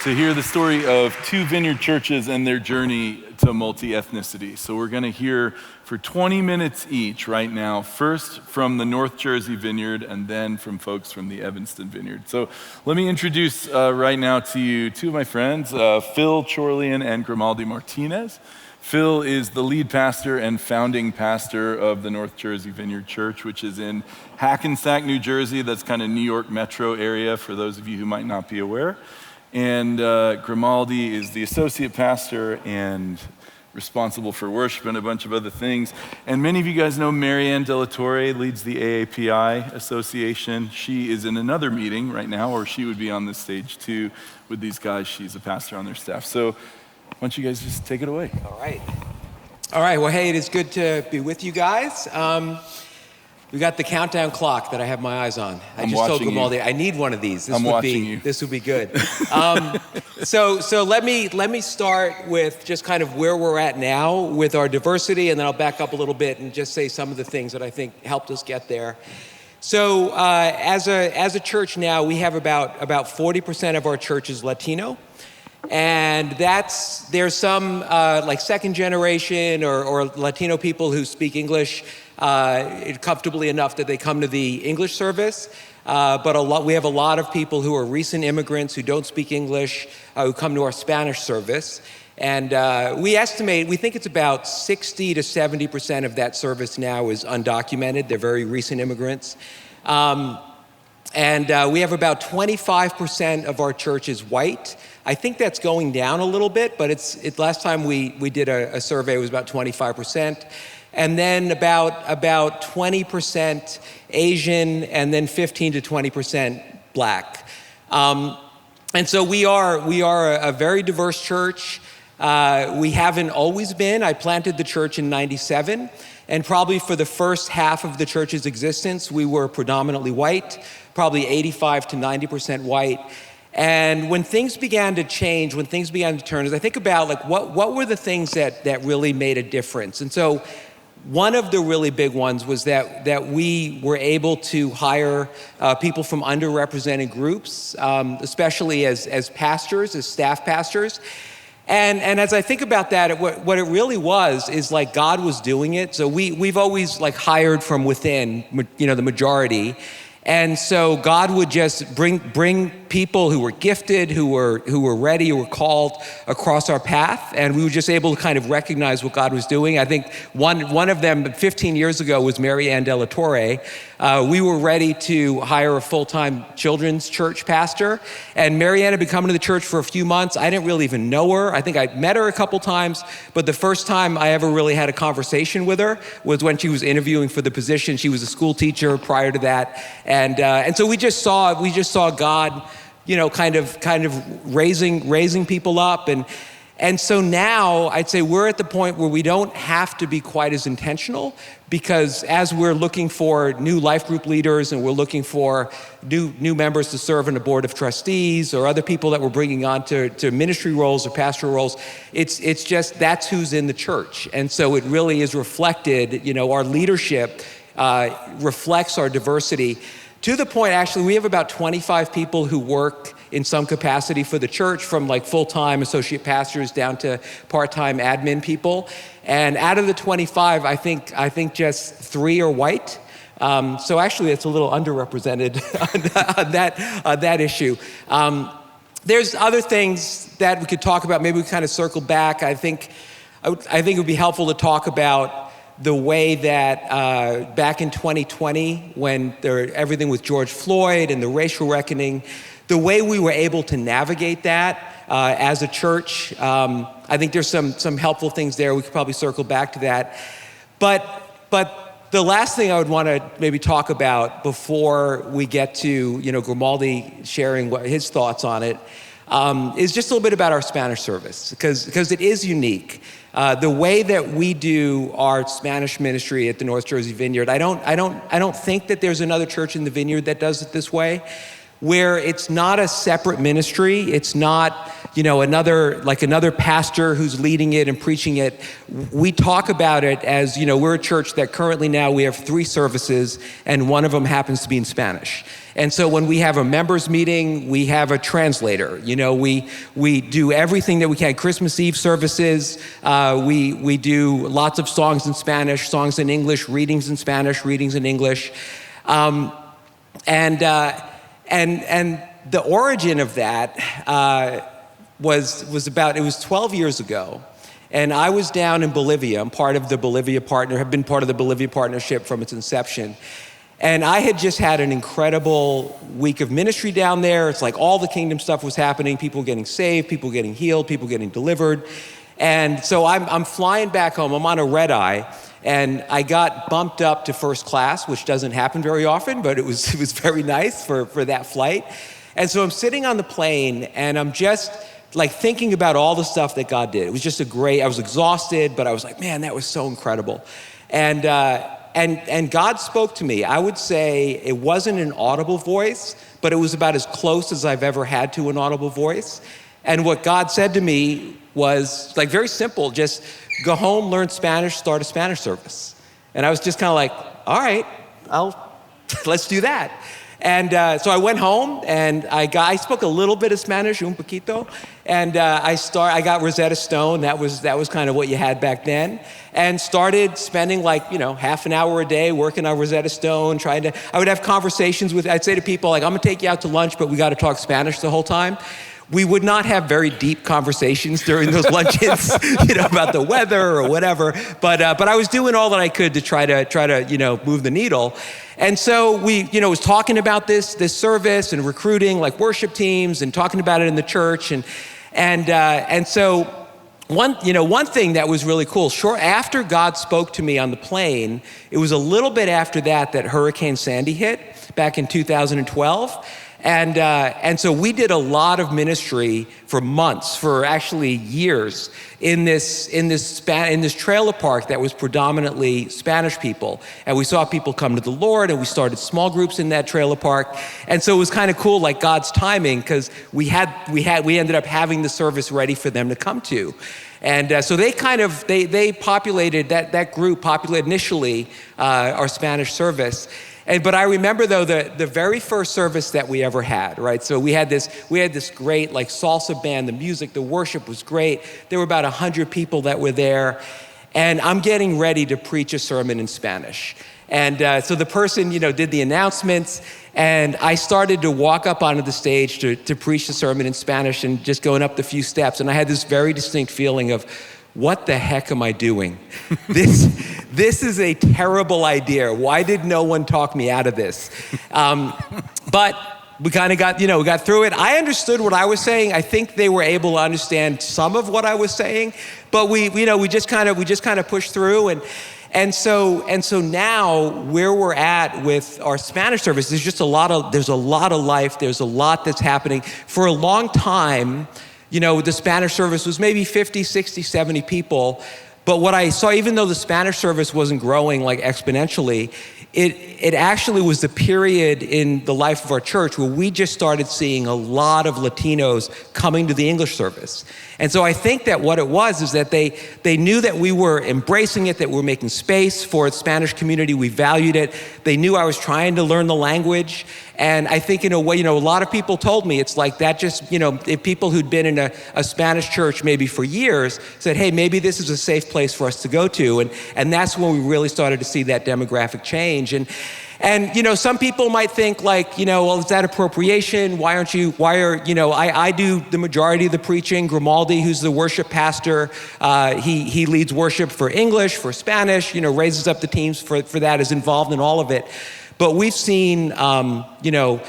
to hear the story of two Vineyard churches and their journey to multi-ethnicity. So we're going to hear for 20 minutes each right now, first from the North Jersey Vineyard and then from folks from the Evanston Vineyard. So let me introduce right now to you two of my friends, Phil Chorlian and Grimaldi Martinez. Phil is the lead pastor and founding pastor of the North Jersey Vineyard Church, which is in Hackensack, New Jersey. That's kind of New York metro area for those of you who might not be aware. And Grimaldi is the associate pastor and responsible for worship and a bunch of other things. And many of you guys know Marianne De La Torre, leads the AAPI Association. She is in another meeting right now, or she would be on this stage too with these guys. She's a pastor on their staff. So why don't you guys just take it away? All right, well, hey, it is good to be with you guys. We got the countdown clock that I have my eyes on. I just told Grimaldi, I need one of these. This would be good. So let me start with just kind of where we're at now with our diversity, and then I'll back up a little bit and just say some of the things that I think helped us get there. So as a church now, we have about 40% of our church is Latino. And there's some like second generation or Latino people who speak English comfortably enough that they come to the English service. But we have a lot of people who are recent immigrants who don't speak English who come to our Spanish service. And we think it's about 60 to 70% of that service now is undocumented. They're very recent immigrants. And we have about 25% of our church is white. I think that's going down a little bit, but last time we did a survey, it was about 25%. And then about 20% Asian, and then 15 to 20% Black. And so we are a very diverse church. We haven't always been. I planted the church in '97, and probably for the first half of the church's existence, we were predominantly white, probably 85 to 90% white. And when things began to change, when things began to turn, as I think about like what were the things that really made a difference? And so one of the really big ones was that we were able to hire people from underrepresented groups, especially as pastors, as staff pastors. And as I think about that, what it really was is like God was doing it. So we've always like hired from within, the majority. And so God would just bring people who were gifted, who were ready, who were called across our path, and we were just able to kind of recognize what God was doing. I think one of them 15 years ago was Marianne De La Torre. We were ready to hire a full-time children's church pastor, and Marianne had been coming to the church for a few months. I didn't really even know her. I think I met her a couple times, but the first time I ever really had a conversation with her was when she was interviewing for the position. She was a school teacher prior to that, and so we just saw God, kind of raising people up, and so now I'd say we're at the point where we don't have to be quite as intentional, because as we're looking for new life group leaders and we're looking for new members to serve in a board of trustees or other people that we're bringing on to ministry roles or pastoral roles, it's just that's who's in the church. And so it really is reflected, our leadership reflects our diversity. To the point, actually, we have about 25 people who work in some capacity for the church, from like full-time associate pastors down to part-time admin people. And out of the 25, I think just 3 are white. So actually, it's a little underrepresented on that issue. There's other things that we could talk about. Maybe we kind of circle back. I think it would be helpful to talk about the way that back in 2020, when everything with George Floyd and the racial reckoning, the way we were able to navigate that as a church. I think there's some helpful things there. We could probably circle back to that. But the last thing I would want to maybe talk about before we get to Grimaldi sharing his thoughts on it is just a little bit about our Spanish service, because it is unique. The way that we do our Spanish ministry at the North Jersey Vineyard, I don't think that there's another church in the Vineyard that does it this way. where it's not a separate ministry. It's not, another pastor who's leading it and preaching it. We talk about it as, we're a church that currently now we have 3 services, and one of them happens to be in Spanish. And so when we have a members meeting, we have a translator. We do everything that we can. Christmas Eve services, we do lots of songs in Spanish, songs in English, readings in Spanish, readings in English. And the origin of that was 12 years ago. And I was down in Bolivia. I'm part of the Bolivia have been part of the Bolivia partnership from its inception. And I had just had an incredible week of ministry down there. It's like all the kingdom stuff was happening, people getting saved, people getting healed, people getting delivered. And so I'm flying back home, I'm on a red eye, and I got bumped up to first class, which doesn't happen very often, but it was very nice for that flight. And so I'm sitting on the plane, and I'm just like thinking about all the stuff that God did. It was just I was exhausted, but I was like, man, that was so incredible. And God spoke to me. I would say it wasn't an audible voice, but it was about as close as I've ever had to an audible voice. And what God said to me was like very simple, just go home, learn Spanish, start a Spanish service. And I was just kind of like, all right, let's do that. And so I went home, and I spoke a little bit of Spanish, un poquito, and I got Rosetta Stone. That was kind of what you had back then, and started spending half an hour a day working on Rosetta Stone, I would have conversations I'd say to people like, I'm gonna take you out to lunch, but we got to talk Spanish the whole time. We would not have very deep conversations during those lunches, about the weather or whatever. But I was doing all that I could to try to move the needle. And so we, was talking about this service and recruiting like worship teams and talking about it in the church. And so one thing that was really cool, short after God spoke to me on the plane, it was a little bit after that Hurricane Sandy hit back in 2012. And so we did a lot of ministry for months, for actually years, in this trailer park that was predominantly Spanish people. And we saw people come to the Lord, and we started small groups in that trailer park. And so it was kind of cool, like God's timing, because we ended up having the service ready for them to come to. And so they populated, that group populated initially our Spanish service. But I remember though the very first service that we ever had, right? So we had this great like salsa band, the music, the worship was great. There were about 100 people that were there, and I'm getting ready to preach a sermon in Spanish. And so the person, did the announcements, and I started to walk up onto the stage to preach the sermon in Spanish, and just going up the few steps, and I had this very distinct feeling of, what the heck am I doing? This is a terrible idea. Why did no one talk me out of this? But we kind of got through it. I understood what I was saying. I think they were able to understand some of what I was saying, but we just kind of pushed through. And so now where we're at with our Spanish service, there's a lot of life. There's a lot that's happening. For a long time, the Spanish service was maybe 50, 60, 70 people. But what I saw, even though the Spanish service wasn't growing like exponentially, it actually was the period in the life of our church where we just started seeing a lot of Latinos coming to the English service. And so I think that what it was is that they knew that we were embracing it, that we were making space for the Spanish community. We valued it. They knew I was trying to learn the language. And I think in a way, a lot of people told me it's like that just, if people who'd been in a Spanish church maybe for years said, hey, maybe this is a safe place for us to go to. And that's when we really started to see that demographic change. And some people might think like, well, is that appropriation? I do the majority of the preaching. Grimaldi, who's the worship pastor, he leads worship for English, for Spanish, raises up the teams for that, is involved in all of it. But we've seen, the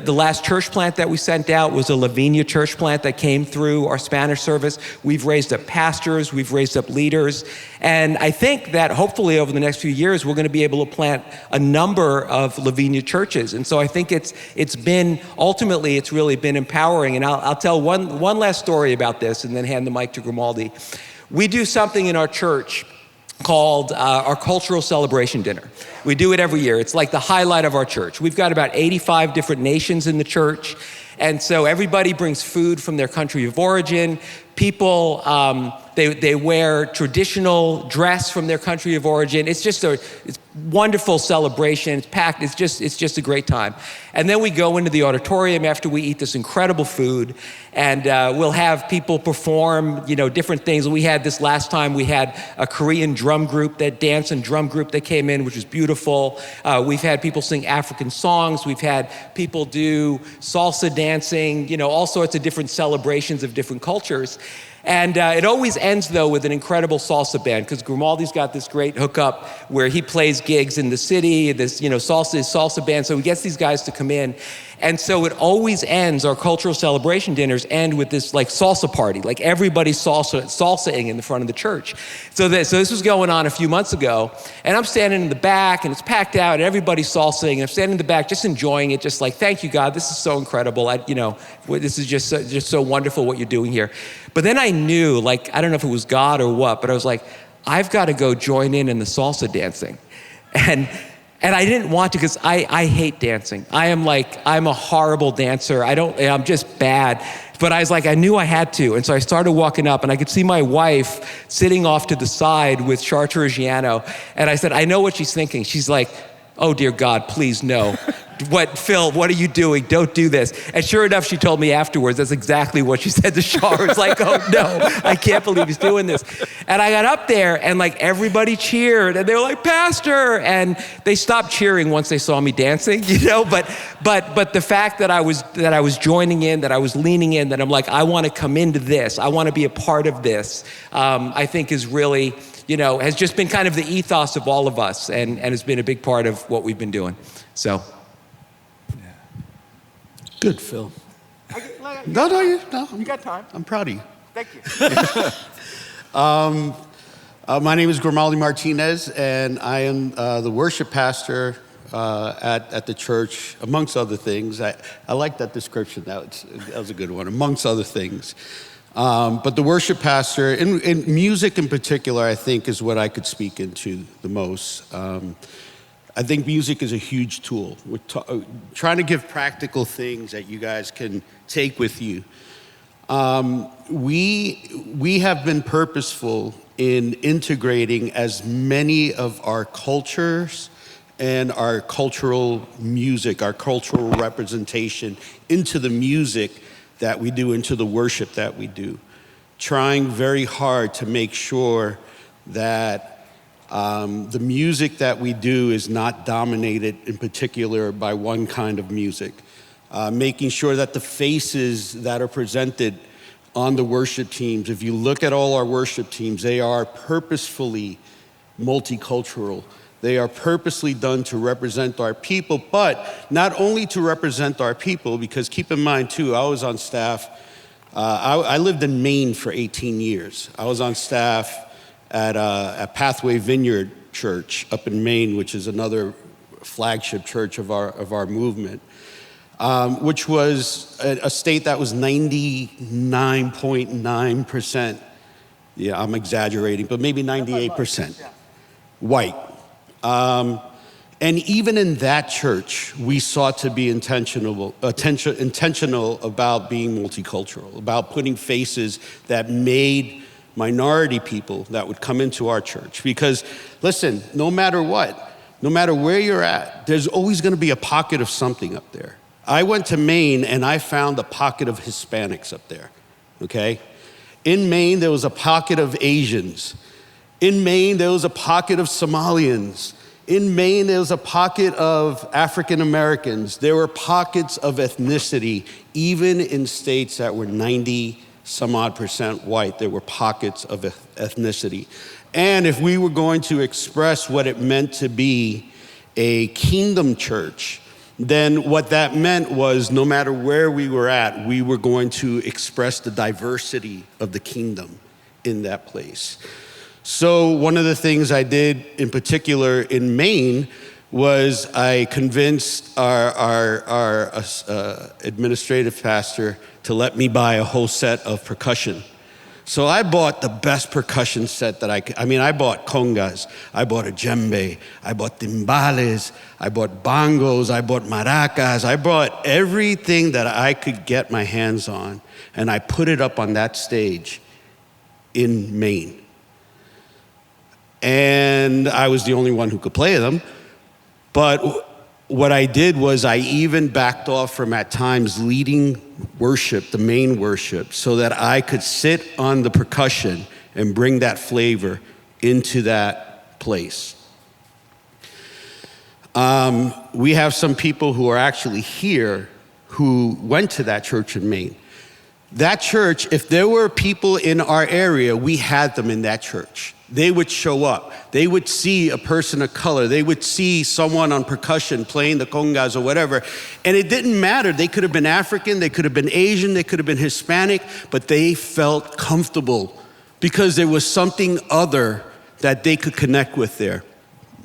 last church plant that we sent out was a Lavinia church plant that came through our Spanish service. We've raised up pastors, we've raised up leaders. And I think that hopefully over the next few years, we're going to be able to plant a number of Lavinia churches. And so I think it's really been empowering. And I'll tell one last story about this and then hand the mic to Grimaldi. We do something in our church called our cultural celebration dinner. We do it every year. It's like the highlight of our church. We've got about 85 different nations in the church. And so everybody brings food from their country of origin. People, they wear traditional dress from their country of origin. It's just it's wonderful celebration. It's packed. It's just a great time. And then we go into the auditorium after we eat this incredible food, and we'll have people perform, different things. We had this last time. We had a Korean drum group, dance and drum group that came in, which was beautiful. We've had people sing African songs. We've had people do salsa dancing. All sorts of different celebrations of different cultures. And it always ends, though, with an incredible salsa band, because Grimaldi's got this great hookup where he plays gigs in the city, this, salsa band, so he gets these guys to come in. And so it always ends, our cultural celebration dinners end with this like salsa party, like everybody's salsaing in the front of the church. So this was going on a few months ago, and I'm standing in the back, and it's packed out, and everybody's salsaing, and I'm standing in the back just enjoying it, just like, thank you, God, this is so incredible. This is just so wonderful what you're doing here. But then I knew, I don't know if it was God or what, but I was like, I've got to go join in the salsa dancing. And I didn't want to, because I hate dancing. I'm a horrible dancer. I'm just bad. But I was like, I knew I had to. And so I started walking up, and I could see my wife sitting off to the side with Charturigiano. And I said, I know what she's thinking. She's like, oh dear God, please no. Phil, what are you doing? Don't do this. And sure enough, she told me afterwards, that's exactly what she said to Char. It's like, oh no, I can't believe he's doing this. And I got up there, and everybody cheered, and they were like, Pastor, and they stopped cheering once they saw me dancing, but the fact that I was joining in, that I was leaning in, that I'm like, I want to come into this, I want to be a part of this, I think is really, has just been kind of the ethos of all of us, and has been a big part of what we've been doing. So. Good, Phil. No. You got time. I'm proud of you. Thank you. My name is Grimaldi Martinez, and I am the worship pastor at the church, amongst other things. I like that description. That was a good one, amongst other things. But the worship pastor, in music in particular, I think is what I could speak into the most. I think music is a huge tool. We're trying to give practical things that you guys can take with you. We have been purposeful in integrating as many of our cultures and our cultural music, our cultural representation into the music that we do, into the worship that we do. Trying very hard to make sure that the music that we do is not dominated in particular by one kind of music. Making sure that the faces that are presented on the worship teams, if you look at all our worship teams, they are purposefully multicultural. They are purposely done to represent our people, but not only to represent our people, because keep in mind too, I was on staff, I lived in Maine for 18 years. I was on staff at Pathway Vineyard Church up in Maine, which is another flagship church of our movement, which was a state that was 99.9%, yeah, I'm exaggerating, but maybe 98% white. And even in that church, we sought to be intentional about being multicultural, about putting faces that made minority people that would come into our church. Because listen, no matter what, no matter where you're at, there's always going to be a pocket of something up there. I went to Maine and I found a pocket of Hispanics up there, okay? In Maine, there was a pocket of Asians. In Maine, there was a pocket of Somalians. In Maine, there was a pocket of African Americans. There were pockets of ethnicity, even in states that were 90-some odd percent white. There were pockets of ethnicity. And if we were going to express what it meant to be a kingdom church, then what that meant was no matter where we were at, we were going to express the diversity of the kingdom in that place. So one of the things I did in particular in Maine was I convinced our administrative pastor to let me buy a whole set of percussion So I bought the best percussion set that I could. I mean, I bought congas, I bought a djembe, I bought timbales, I bought bongos, I bought maracas, I bought everything that I could get my hands on, and I put it up on that stage in Maine. And I was the only one who could play them. But what I did was I even backed off from at times leading worship, the main worship, so that I could sit on the percussion and bring that flavor into that place. We have some people who are actually here who went to that church in Maine. That church, if there were people in our area, we had them in that church. They would show up. They would see a person of color. They would see someone on percussion playing the congas or whatever. And it didn't matter. They could have been African, they could have been Asian, they could have been Hispanic, but they felt comfortable because there was something other that they could connect with there.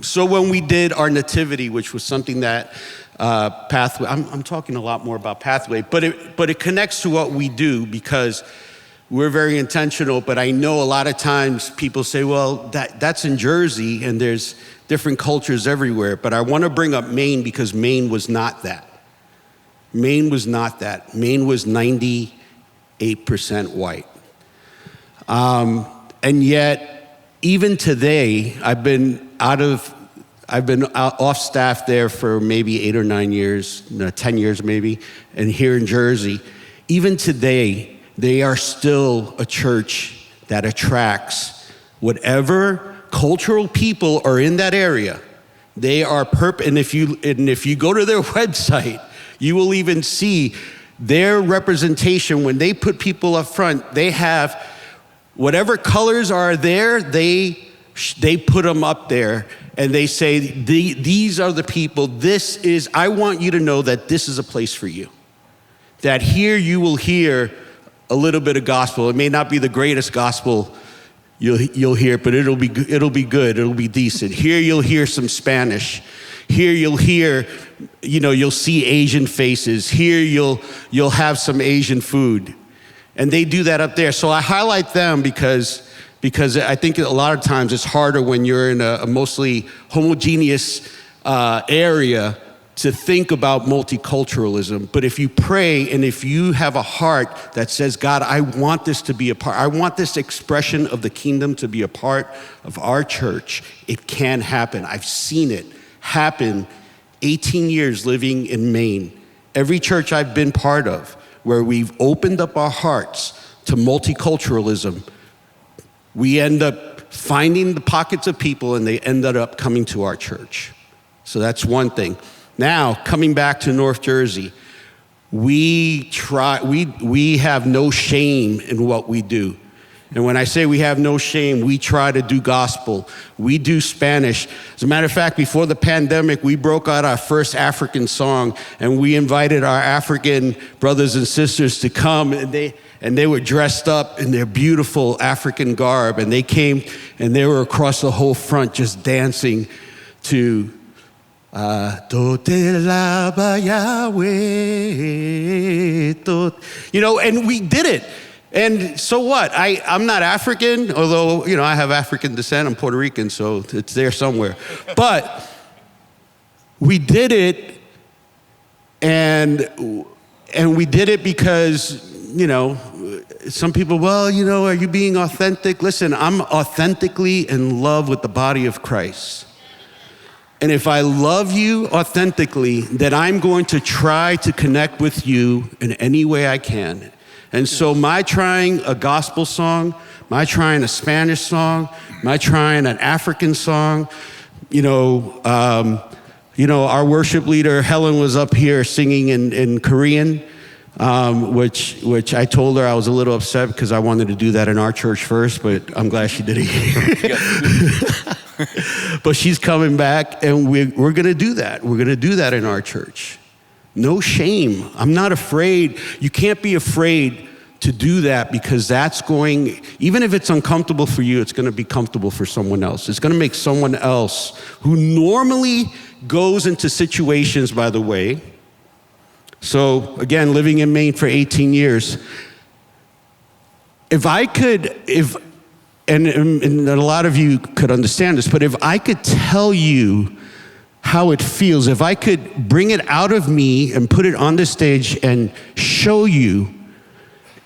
So when we did our nativity, which was something that Pathway, I'm talking a lot more about Pathway, but it connects to what we do because we're very intentional, but I know a lot of times people say, well, that's in Jersey and there's different cultures everywhere. But I want to bring up Maine because Maine was not that. Maine was not that. Maine was 98% white. And yet, even today, I've been off staff there for maybe 8 or 9 years, 10 years maybe, and here in Jersey. Even today, they are still a church that attracts whatever cultural people are in that area. They are and if you go to their website, you will even see their representation. When they put people up front, they have whatever colors are there, they put them up there and they say, these are the people, I want you to know that this is a place for you. That here you will hear a little bit of gospel. It may not be the greatest gospel you'll hear, but it'll be good, it'll be decent. Here you'll hear some Spanish. Here you'll hear, you'll see Asian faces. Here you'll have some Asian food. And they do that up there. So I highlight them because I think a lot of times it's harder when you're in a mostly homogeneous area to think about multiculturalism. But if you pray and if you have a heart that says, God, I want this to be a part, I want this expression of the kingdom to be a part of our church, it can happen. I've seen it happen 18 years living in Maine. Every church I've been part of where we've opened up our hearts to multiculturalism, we end up finding the pockets of people and they ended up coming to our church. So that's one thing. Now, coming back to North Jersey, we have no shame in what we do. And when I say we have no shame, we try to do gospel. We do Spanish. As a matter of fact, before the pandemic, we broke out our first African song, and we invited our African brothers and sisters to come, and they were dressed up in their beautiful African garb, and they came, and they were across the whole front just dancing to and we did it. And so what? I'm not African, although, I have African descent. I'm Puerto Rican, so it's there somewhere. But we did it, and we did it because, some people, are you being authentic? Listen, I'm authentically in love with the body of Christ. And if I love you authentically, then I'm going to try to connect with you in any way I can. And so my trying a gospel song, my trying a Spanish song, my trying an African song, our worship leader, Helen, was up here singing in Korean, which I told her I was a little upset because I wanted to do that in our church first, but I'm glad she did it here. But she's coming back, and we're going to do that. We're going to do that in our church. No shame. I'm not afraid. You can't be afraid to do that because even if it's uncomfortable for you, it's going to be comfortable for someone else. It's going to make someone else who normally goes into situations, by the way. So again, living in Maine for 18 years, if I could, and a lot of you could understand this, but if I could tell you how it feels, if I could bring it out of me and put it on the stage and show you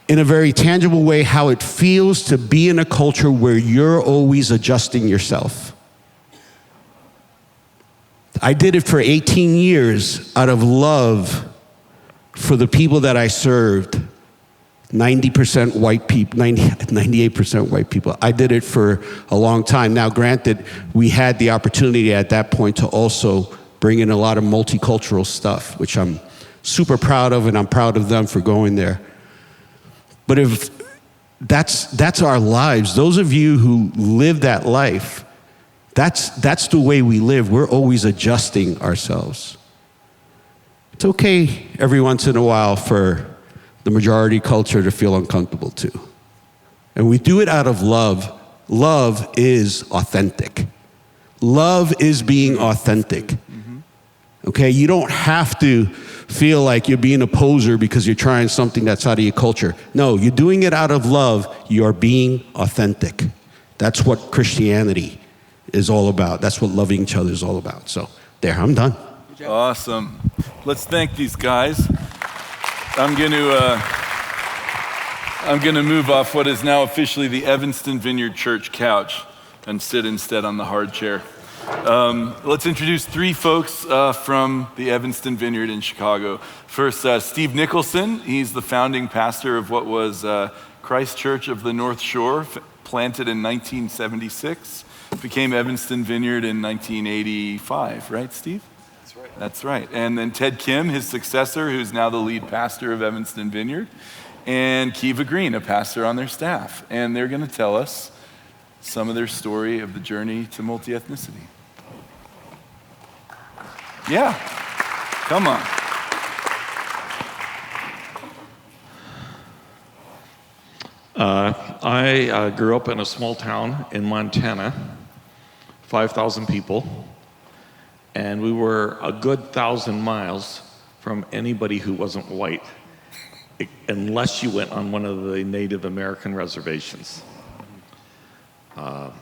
in a very tangible way how it feels to be in a culture where you're always adjusting yourself. I did it for 18 years out of love for the people that I served. 90% white people, 98% white people. I did it for a long time. Now, granted, we had the opportunity at that point to also bring in a lot of multicultural stuff, which I'm super proud of, and I'm proud of them for going there. But if that's our lives, those of you who live that life, that's the way we live. We're always adjusting ourselves. It's okay every once in a while for the majority culture to feel uncomfortable too. And we do it out of love. Love is authentic. Love is being authentic. Okay, you don't have to feel like you're being a poser because you're trying something that's out of your culture. No, you're doing it out of love. You are being authentic. That's what Christianity is all about. That's what loving each other is all about. So there, I'm done. Awesome. Let's thank these guys. I'm going to move off what is now officially the Evanston Vineyard Church couch and sit instead on the hard chair. Let's introduce three folks from the Evanston Vineyard in Chicago. First, Steve Nicholson. He's the founding pastor of what was Christ Church of the North Shore, planted in 1976. Became Evanston Vineyard in 1985, right, Steve? That's right. And then Ted Kim, his successor, who's now the lead pastor of Evanston Vineyard, and Kiva Green, a pastor on their staff. And they're going to tell us some of their story of the journey to multi-ethnicity. Yeah, come on. I grew up in a small town in Montana, 5,000 people. And we were a good 1,000 miles from anybody who wasn't white, unless you went on one of the Native American reservations. So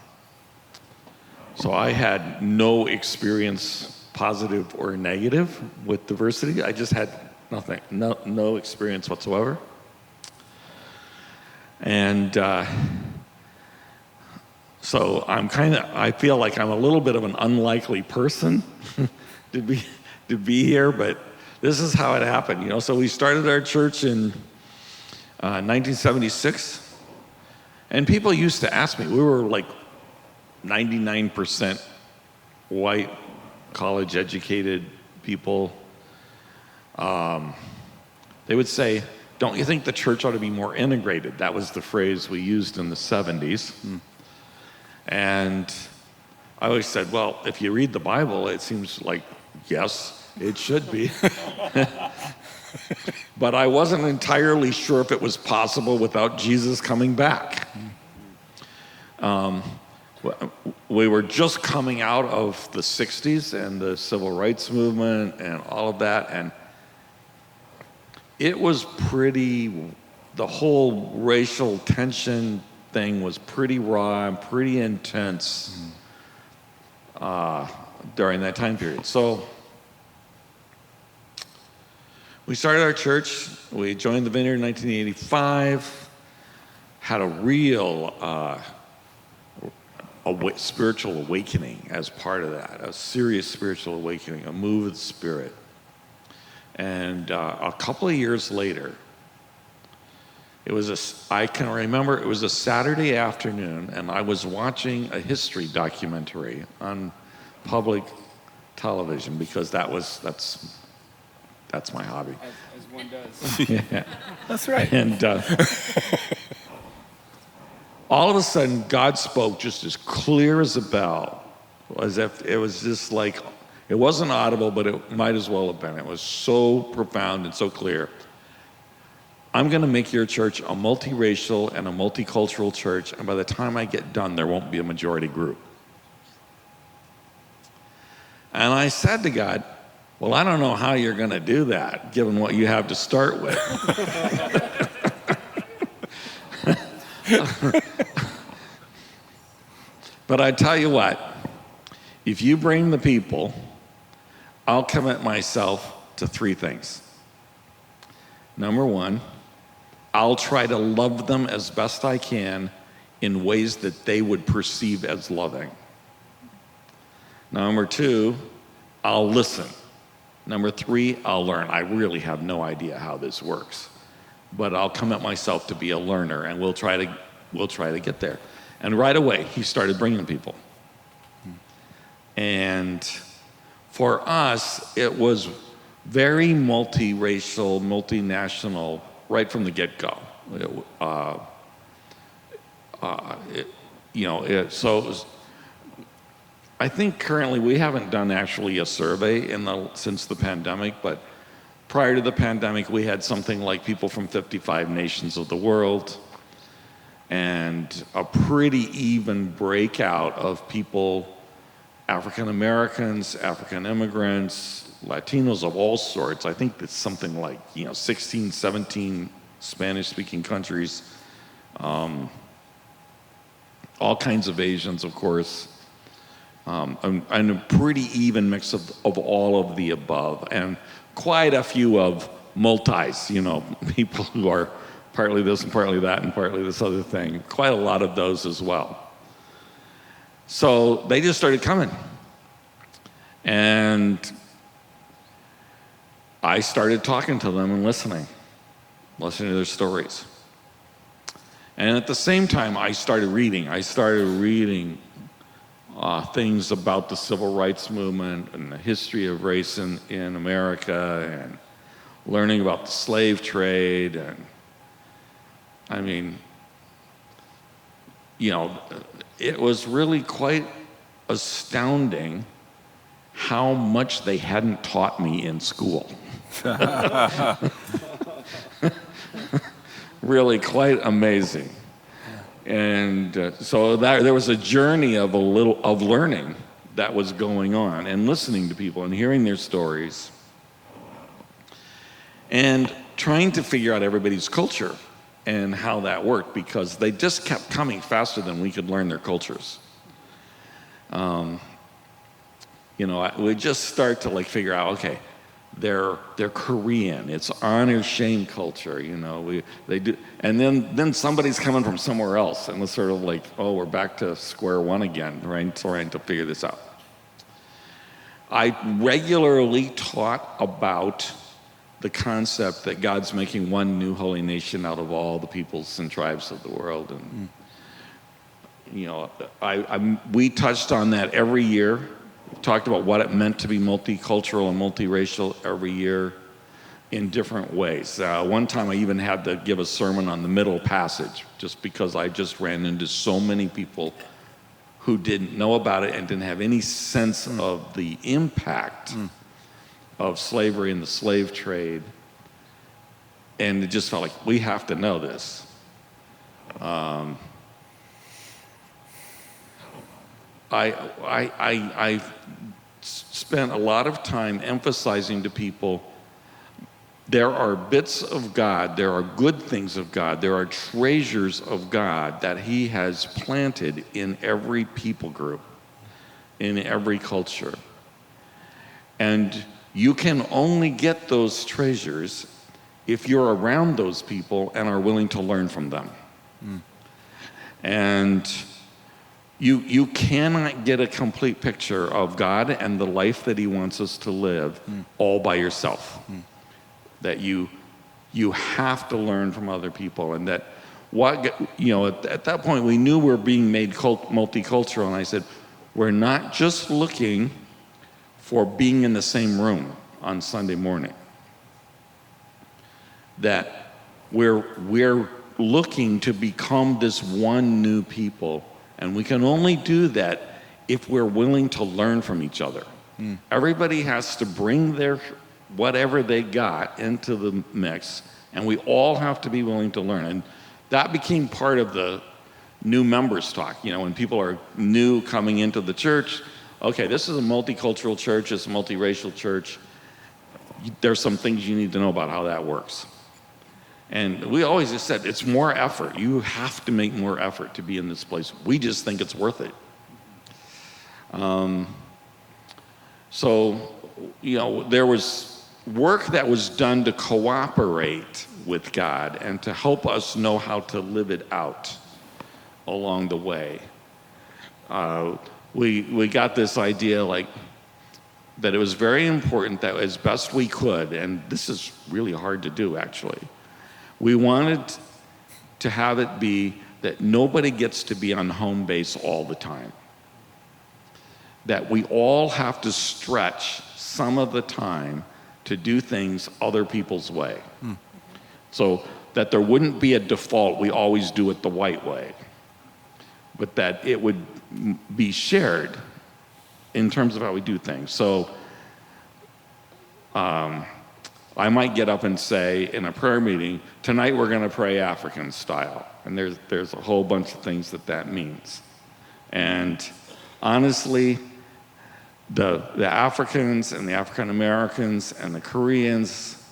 I had no experience, positive or negative, with diversity. I just had nothing, no experience whatsoever. And so I feel like I'm a little bit of an unlikely person to be here, but this is how it happened, you know. So we started our church in 1976, and people used to ask me, we were like 99% white, college-educated people. They would say, "Don't you think the church ought to be more integrated?" That was the phrase we used in the 70s. And I always said, well, if you read the Bible, it seems like, yes, it should be. But I wasn't entirely sure if it was possible without Jesus coming back. We were just coming out of the 60s and the civil rights movement and all of that, and it was the whole racial tension thing was pretty raw and pretty intense during that time period. So we started our church. We joined the Vineyard in 1985, had a real spiritual awakening as part of that, a serious spiritual awakening, a move of the Spirit. And a couple of years later, I can remember it was a Saturday afternoon, and I was watching a history documentary on public television because that's my hobby. As one does. Yeah. That's right. And all of a sudden, God spoke just as clear as a bell, as if it was just like, it wasn't audible, but it might as well have been. It was so profound and so clear. I'm going to make your church a multiracial and a multicultural church, and by the time I get done, there won't be a majority group. And I said to God, well, I don't know how you're going to do that, given what you have to start with. But I tell you what, if you bring the people, I'll commit myself to 3 things. Number 1, I'll try to love them as best I can in ways that they would perceive as loving. Number 2, I'll listen. Number 3, I'll learn. I really have no idea how this works, but I'll commit myself to be a learner, and we'll try to get there. And right away, he started bringing people. And for us, it was very multiracial, multinational, right from the get-go. So it was, I think currently we haven't done actually a survey since the pandemic, but prior to the pandemic, we had something like people from 55 nations of the world, and a pretty even breakout of people, African Americans, African immigrants, Latinos of all sorts. I think it's something like 16, 17 Spanish-speaking countries, all kinds of Asians, of course, and a pretty even mix of all of the above, and quite a few of multis, people who are partly this and partly that and partly this other thing. Quite a lot of those as well. So they just started coming. And I started talking to them and listening to their stories. And at the same time, I started reading. Things about the civil rights movement and the history of race in America, and learning about the slave trade. And I mean, it was really quite astounding how much they hadn't taught me in school. Really quite amazing. And so there was a journey of learning that was going on, and listening to people and hearing their stories, and trying to figure out everybody's culture and how that worked, because they just kept coming faster than we could learn their cultures. We just start to figure out, okay, they're Korean. It's honor shame culture, they do, and then somebody's coming from somewhere else, and it's sort of like, oh, we're back to square one again, right? Trying to figure this out. I regularly taught about the concept that God's making one new holy nation out of all the peoples and tribes of the world, and we touched on that every year. Talked about what it meant to be multicultural and multiracial every year in different ways. One time I even had to give a sermon on the middle passage, just because I just ran into so many people who didn't know about it and didn't have any sense of the impact of slavery and the slave trade. And it just felt like, we have to know this. I spent a lot of time emphasizing to people, there are bits of God, there are good things of God, there are treasures of God that He has planted in every people group, in every culture. And you can only get those treasures if you're around those people and are willing to learn from them. And you cannot get a complete picture of God and the life that He wants us to live all by yourself. That you have to learn from other people, and that at that point we knew we were being made multicultural, and I said, we're not just looking for being in the same room on Sunday morning. That we're looking to become this one new people. And we can only do that if we're willing to learn from each other. Everybody has to bring their whatever they got into the mix, and we all have to be willing to learn. And that became part of the new members talk. When people are new coming into the church, okay, this is a multicultural church, it's a multiracial church. There's some things you need to know about how that works. And we always just said, it's more effort. You have to make more effort to be in this place. We just think it's worth it. So, there was work that was done to cooperate with God and to help us know how to live it out along the way. We got this idea that it was very important that as best we could, and this is really hard to do actually, we wanted to have it be that nobody gets to be on home base all the time. That we all have to stretch some of the time to do things other people's way. So that there wouldn't be a default, we always do it the white way, but that it would be shared in terms of how we do things. So I might get up and say in a prayer meeting, tonight we're going to pray African style. And there's a whole bunch of things that means. And honestly, the Africans and the African Americans and the Koreans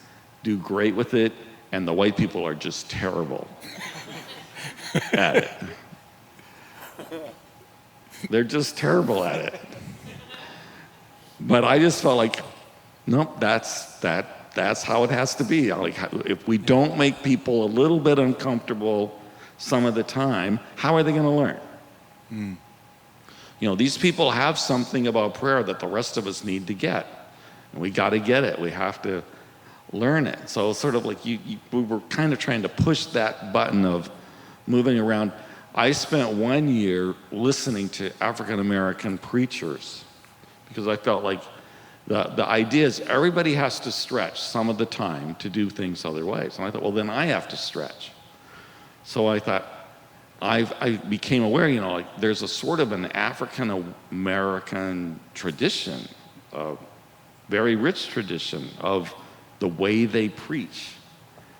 do great with it, and the white people are just terrible at it. They're just terrible at it. But I just felt like, nope, that's how it has to be. If we don't make people a little bit uncomfortable some of the time, how are they going to learn? These people have something about prayer that the rest of us need to get. And we got to get it. We have to learn it. So it's sort of like we were kind of trying to push that button of moving around. I spent 1 year listening to African American preachers because I felt like the idea is everybody has to stretch some of the time to do things other ways. And I thought, well, then I have to stretch. So I thought, I became aware, there's a sort of an African American tradition, a very rich tradition of the way they preach.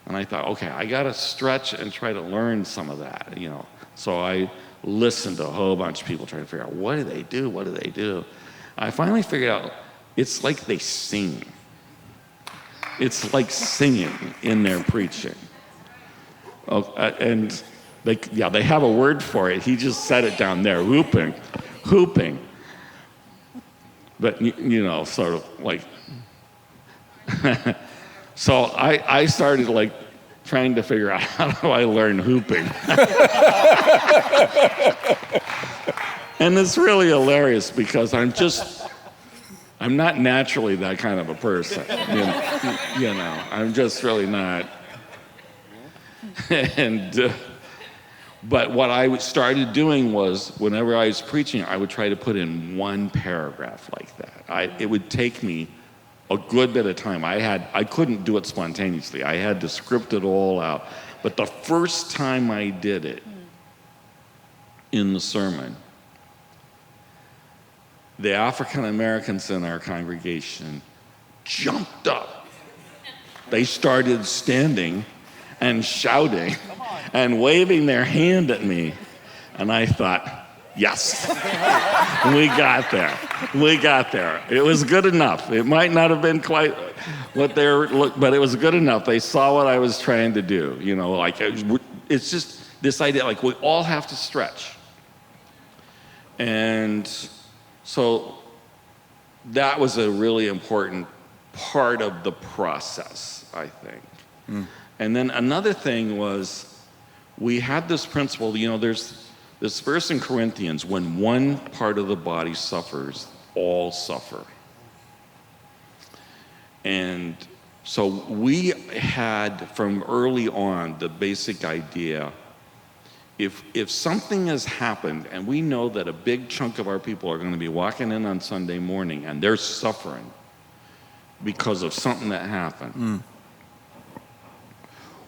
And I thought, okay, I got to stretch and try to learn some of that, So I listened to a whole bunch of people trying to figure out, what do they do? What do they do? I finally figured out, it's like they sing. It's like singing in their preaching. And they have a word for it. He just said it down there, hooping. But, sort of like, so I started trying to figure out how do I learn hooping. And it's really hilarious because I'm not naturally that kind of a person. I'm just really not. But what I started doing was, whenever I was preaching, I would try to put in one paragraph like that. It would take me a good bit of time. I couldn't do it spontaneously. I had to script it all out. But the first time I did it in the sermon, the African Americans in our congregation jumped up. They started standing and shouting and waving their hand at me. And I thought, yes, we got there. It was good enough. It might not have been quite what but it was good enough. They saw what I was trying to do. It's just this idea, we all have to stretch. And so that was a really important part of the process, I think. And then another thing was, we had this principle, there's this verse in Corinthians, when one part of the body suffers, all suffer. And so we had, from early on, the basic idea, if something has happened, and we know that a big chunk of our people are going to be walking in on Sunday morning, and they're suffering because of something that happened,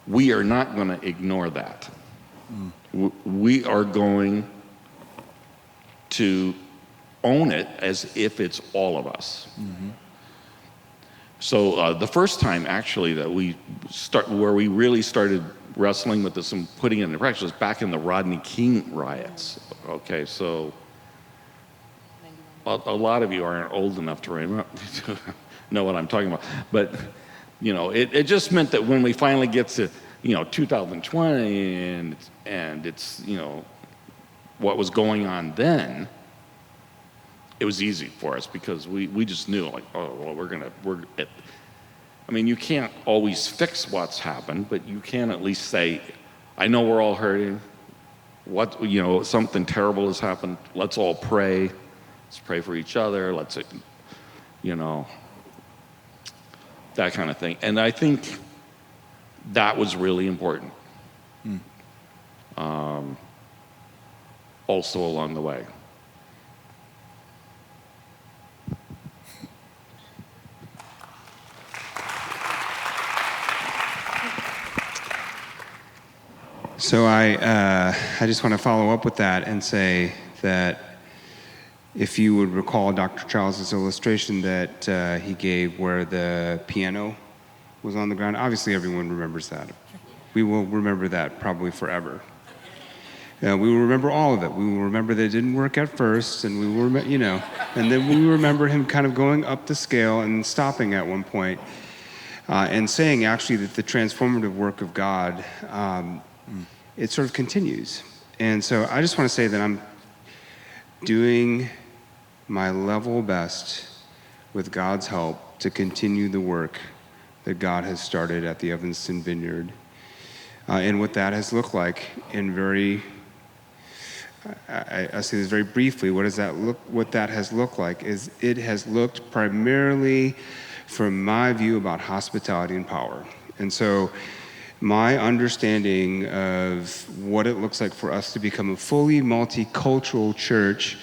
we are not going to ignore that. We are going to own it as if it's all of us. So the first time, actually, that where we really started wrestling with this and putting it into practice was back in the Rodney King riots. Okay, so a lot of you aren't old enough to know what I'm talking about. But, it just meant that when we finally get to 2020 and it's, what was going on then, it was easy for us because we just knew, like, oh, well, you can't always fix what's happened, but you can at least say, I know we're all hurting. Something terrible has happened. Let's all pray. Let's pray for each other. Let's, that kind of thing. And I think that was really important. Also along the way. So I just want to follow up with that and say that if you would recall Dr. Charles's illustration that he gave where the piano was on the ground, obviously everyone remembers that. We will remember that probably forever. We will remember all of it. We will remember that it didn't work at first, and we will, and then we remember him kind of going up the scale and stopping at one point, and saying actually that the transformative work of God, it sort of continues. And so I just want to say that I'm doing my level best with God's help to continue the work that God has started at the Evanston Vineyard. And what that has looked like in I say this very briefly, what that has looked like is it has looked primarily from my view about hospitality and power. And so my understanding of what it looks like for us to become a fully multicultural church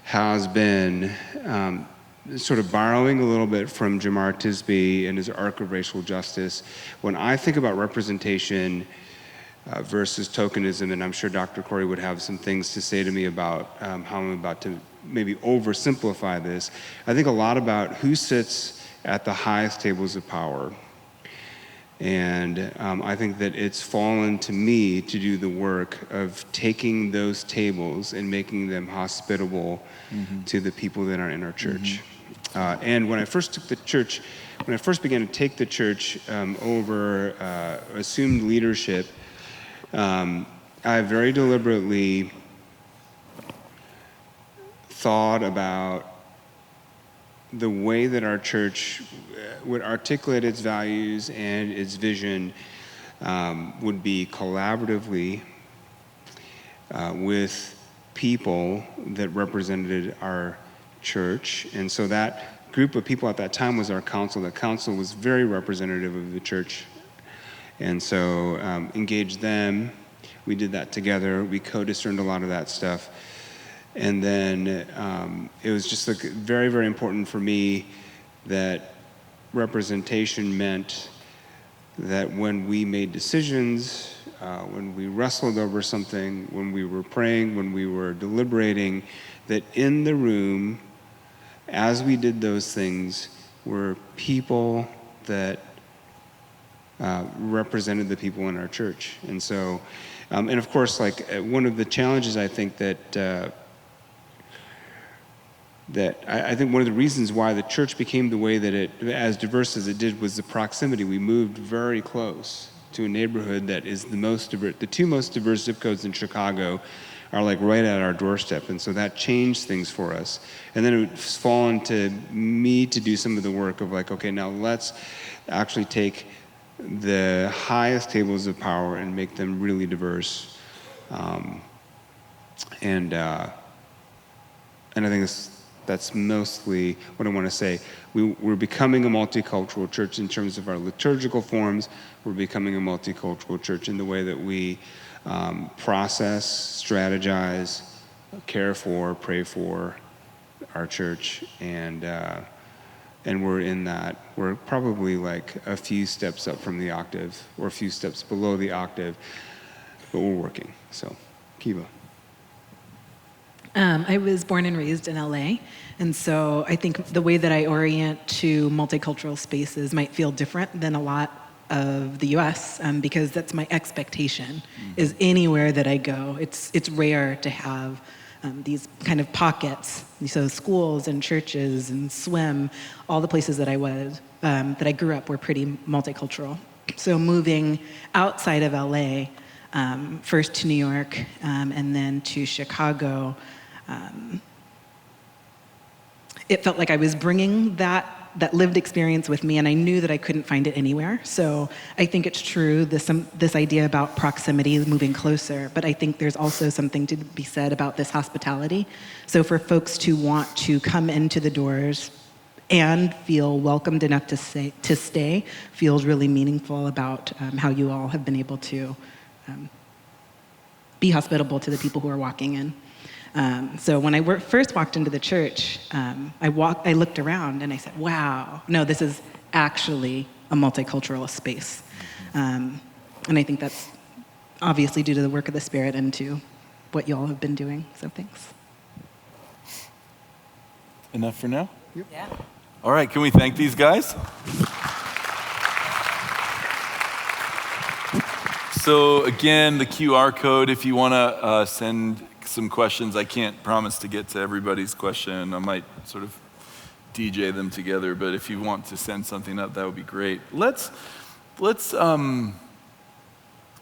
has been sort of borrowing a little bit from Jamar Tisby and his arc of racial justice. When I think about representation versus tokenism, and I'm sure Dr. Corey would have some things to say to me about how I'm about to maybe oversimplify this, I think a lot about who sits at the highest tables of power. And I think that it's fallen to me to do the work of taking those tables and making them hospitable to the people that are in our church. And when I first began to take the church over, assumed leadership, I very deliberately thought about the way that our church would articulate its values and its vision would be collaboratively with people that represented our church. And so that group of people at that time was our council. The council was very representative of the church. And so engaged them. We did that together. We co-discerned a lot of that stuff. And then it was just very, very important for me that representation meant that when we made decisions, when we wrestled over something, when we were praying, when we were deliberating, that in the room, as we did those things, were people that represented the people in our church. And so, and of course, one of the challenges I think that I think one of the reasons why the church became the way that as diverse as it did, was the proximity. We moved very close to a neighborhood that is the two most diverse zip codes in Chicago are right at our doorstep. And so that changed things for us. And then it's fallen to me to do some of the work of okay, now let's actually take the highest tables of power and make them really diverse. And I think that's mostly what I want to say. We're becoming a multicultural church in terms of our liturgical forms. We're becoming a multicultural church in the way that we process, strategize, care for, pray for our church. And we're in that. We're probably a few steps up from the octave or a few steps below the octave, but we're working. So, Kiva. I was born and raised in LA, and so I think the way that I orient to multicultural spaces might feel different than a lot of the US, because that's my expectation, is anywhere that I go, it's rare to have these kind of pockets. So schools and churches and swim, all the places that I was, that I grew up were pretty multicultural. So moving outside of LA, first to New York, and then to Chicago, it felt like I was bringing that lived experience with me, and I knew that I couldn't find it anywhere. So I think it's true, this idea about proximity, moving closer, but I think there's also something to be said about this hospitality. So for folks to want to come into the doors and feel welcomed enough to stay feels really meaningful about how you all have been able to be hospitable to the people who are walking in. So when I first walked into the church, I looked around and I said, wow, no, this is actually a multicultural space. And I think that's obviously due to the work of the Spirit and to what you all have been doing, so thanks. Enough for now? Yep. Yeah. All right, can we thank these guys? So again, the QR code, if you want to send some questions, I can't promise to get to everybody's question. I might sort of DJ them together, but if you want to send something up, that would be great. Let's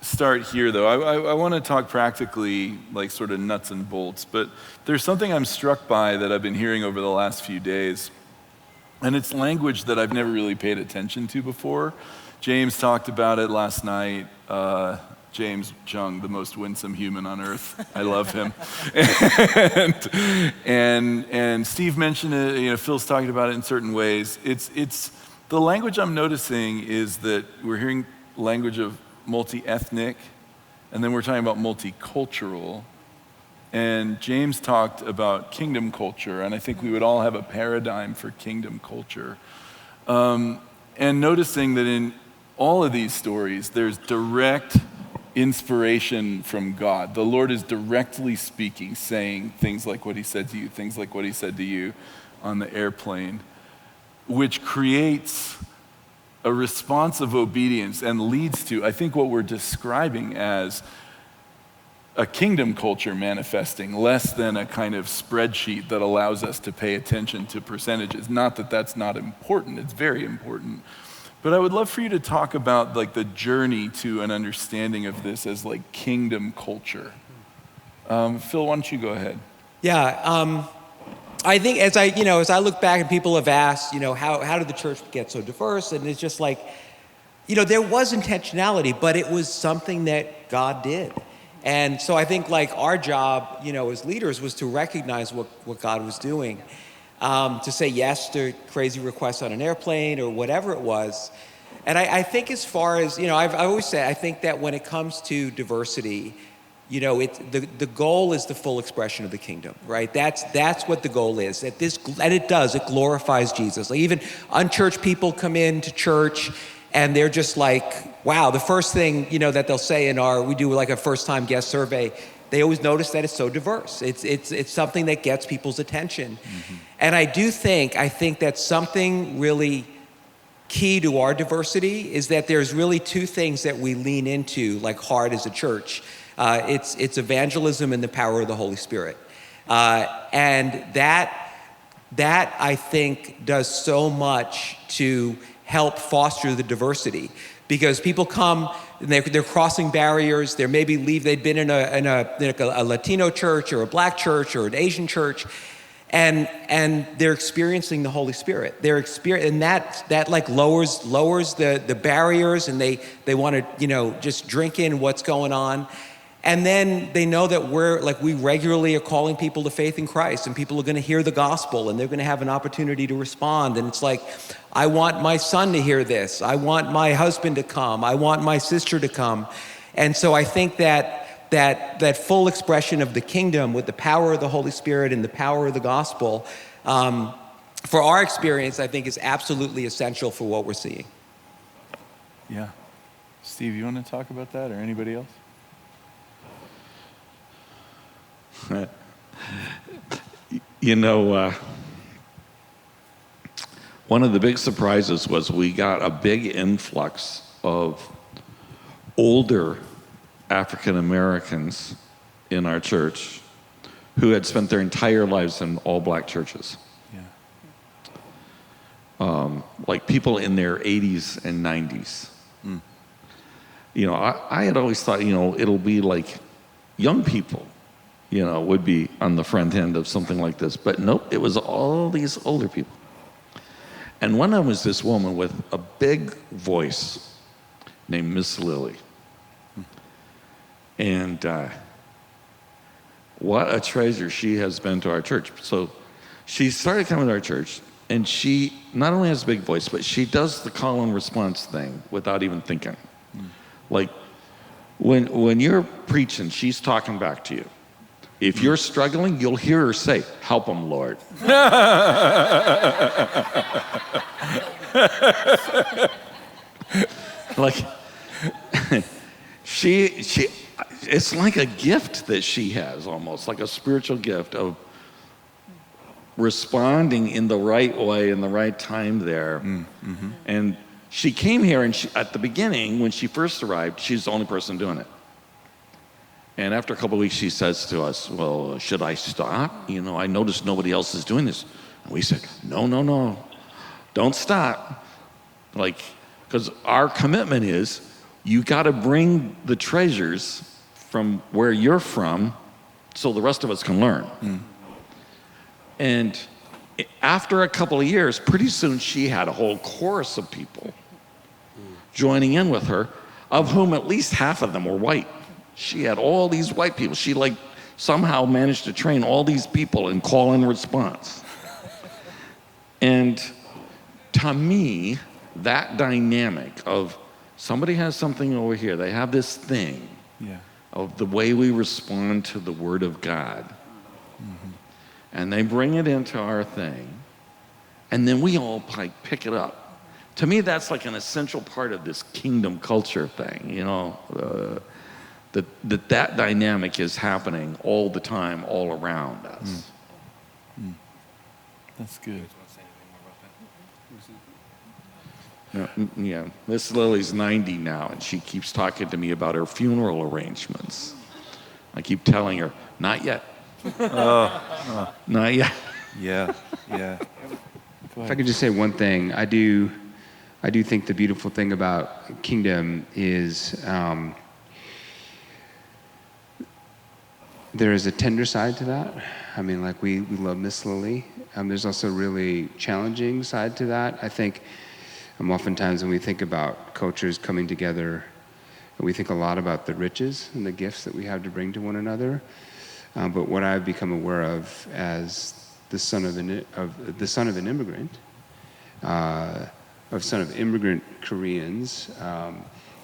start here, though. I want to talk practically, like sort of nuts and bolts, but there's something I'm struck by that I've been hearing over the last few days, and it's language that I've never really paid attention to before. James talked about it last night. James Jung, the most winsome human on earth. I love him. and Steve mentioned it, you know, Phil's talking about it in certain ways. It's the language I'm noticing is that we're hearing language of multi-ethnic, and then we're talking about multicultural. And James talked about kingdom culture, and I think we would all have a paradigm for kingdom culture. And noticing that in all of these stories, there's direct inspiration from God. The Lord is directly speaking, saying things like what he said to you, things like what he said to you on the airplane, which creates a response of obedience and leads to, I think, what we're describing as a kingdom culture manifesting, less than a kind of spreadsheet that allows us to pay attention to percentages. Not that that's not important, it's very important. But I would love for you to talk about like the journey to an understanding of this as like kingdom culture. Phil, why don't you go ahead? Yeah, I think as I look back and people have asked, how did the church get so diverse? And it's just like, there was intentionality, but it was something that God did. And so I think like our job, as leaders was to recognize what God was doing. To say yes to crazy requests on an airplane or whatever it was. And I think as far as, I've always said, I think that when it comes to diversity, the goal is the full expression of the kingdom, right? That's what the goal is. And it glorifies Jesus. Like even unchurched people come into church and they're just like, wow, the first thing, that they'll say we do like a first time guest survey, they always notice that it's so diverse. It's something that gets people's attention. Mm-hmm. And I think that something really key to our diversity is that there's really two things that we lean into like hard as a church. It's evangelism and the power of the Holy Spirit. And that I think does so much to help foster the diversity. Because people come, and they're crossing barriers. They've been in a Latino church or a black church or an Asian church, and they're experiencing the Holy Spirit. And that like lowers the barriers, and they want to just drink in what's going on. And then they know that we regularly are calling people to faith in Christ, and people are going to hear the gospel, and they're going to have an opportunity to respond. And it's like, I want my son to hear this. I want my husband to come. I want my sister to come. And so I think that full expression of the kingdom with the power of the Holy Spirit and the power of the gospel, for our experience, I think is absolutely essential for what we're seeing. Yeah. Steve, you want to talk about that, or anybody else? One of the big surprises was we got a big influx of older African Americans in our church who had spent their entire lives in all black churches. Yeah. Like people in their 80s and 90s. I had always thought, it'll be like young people, would be on the front end of something like this. But nope, it was all these older people. And one of them was this woman with a big voice named Miss Lily. And what a treasure she has been to our church. So she started coming to our church, and she not only has a big voice, but she does the call and response thing without even thinking. Like when you're preaching, she's talking back to you. If you're struggling, you'll hear her say, "Help them, Lord." Like she it's like a gift that she has, almost like a spiritual gift of responding in the right way in the right time there. Mm-hmm. And she came here, and at the beginning, when she first arrived, she's the only person doing it. And after a couple of weeks, she says to us, "Well, should I stop? I noticed nobody else is doing this." And we said, No, don't stop. Because our commitment is, you got to bring the treasures from where you're from so the rest of us can learn. And after a couple of years, pretty soon she had a whole chorus of people joining in with her, of whom at least half of them were white. She had all these white people. She somehow managed to train all these people in call and response. And to me, that dynamic of somebody has something over here, they have this thing, of the way we respond to the Word of God. Mm-hmm. And they bring it into our thing, and then we all pick it up. To me, that's like an essential part of this kingdom culture thing, that dynamic is happening all the time, all around us. That's good. Yeah, Miss Lily's 90 now, and she keeps talking to me about her funeral arrangements. I keep telling her, not yet. Not yet. Yeah. If I could just say one thing, I do think the beautiful thing about kingdom is there is a tender side to that. I mean, we love Miss Lily. There's also a really challenging side to that. I think oftentimes when we think about cultures coming together, we think a lot about the riches and the gifts that we have to bring to one another. But what I've become aware of as the son of immigrant Koreans,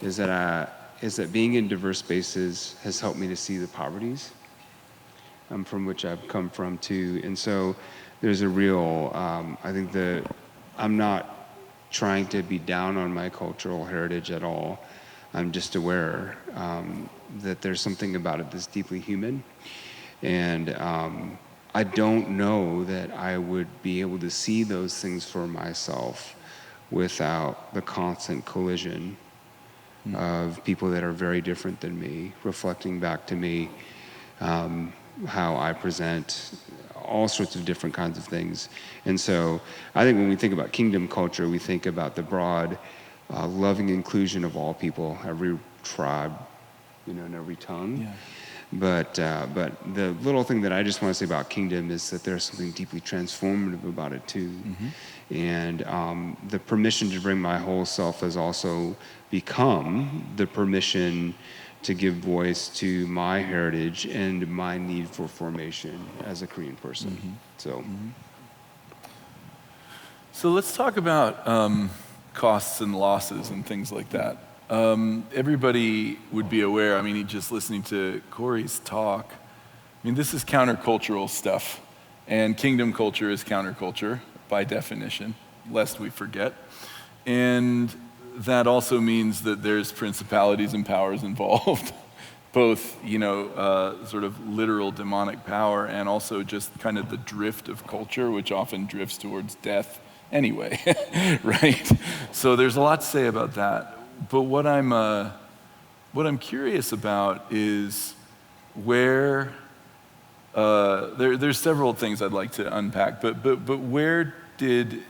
is that being in diverse spaces has helped me to see the poverties from which I've come from too. And so there's a real, I think I'm not trying to be down on my cultural heritage at all. I'm just aware that there's something about it that's deeply human. And I don't know that I would be able to see those things for myself without the constant collision of people that are very different than me, reflecting back to me how I present all sorts of different kinds of things. And so I think when we think about kingdom culture, we think about the broad, loving inclusion of all people, every tribe, and every tongue. Yeah. But the little thing that I just want to say about kingdom is that there's something deeply transformative about it too. Mm-hmm. And the permission to bring my whole self has also become the permission to give voice to my heritage and my need for formation as a Korean person. Mm-hmm. So let's talk about costs and losses and things like that. Everybody would be aware, just listening to Corey's talk, this is countercultural stuff, and kingdom culture is counterculture by definition, lest we forget. And that also means that there's principalities and powers involved, both, sort of literal demonic power and also just kind of the drift of culture, which often drifts towards death anyway, right? So there's a lot to say about that. But what I'm curious about is where there's several things I'd like to unpack. But where did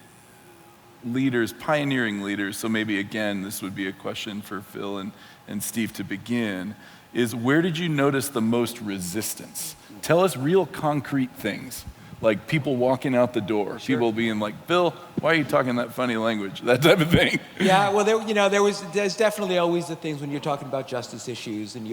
leaders, pioneering leaders, so maybe again, this would be a question for Phil and Steve to begin, is where did you notice the most resistance? Tell us real concrete things, like people walking out the door, people being like, Bill, why are you talking that funny language? That type of thing. Yeah, well, there's definitely always the things when you're talking about justice issues, and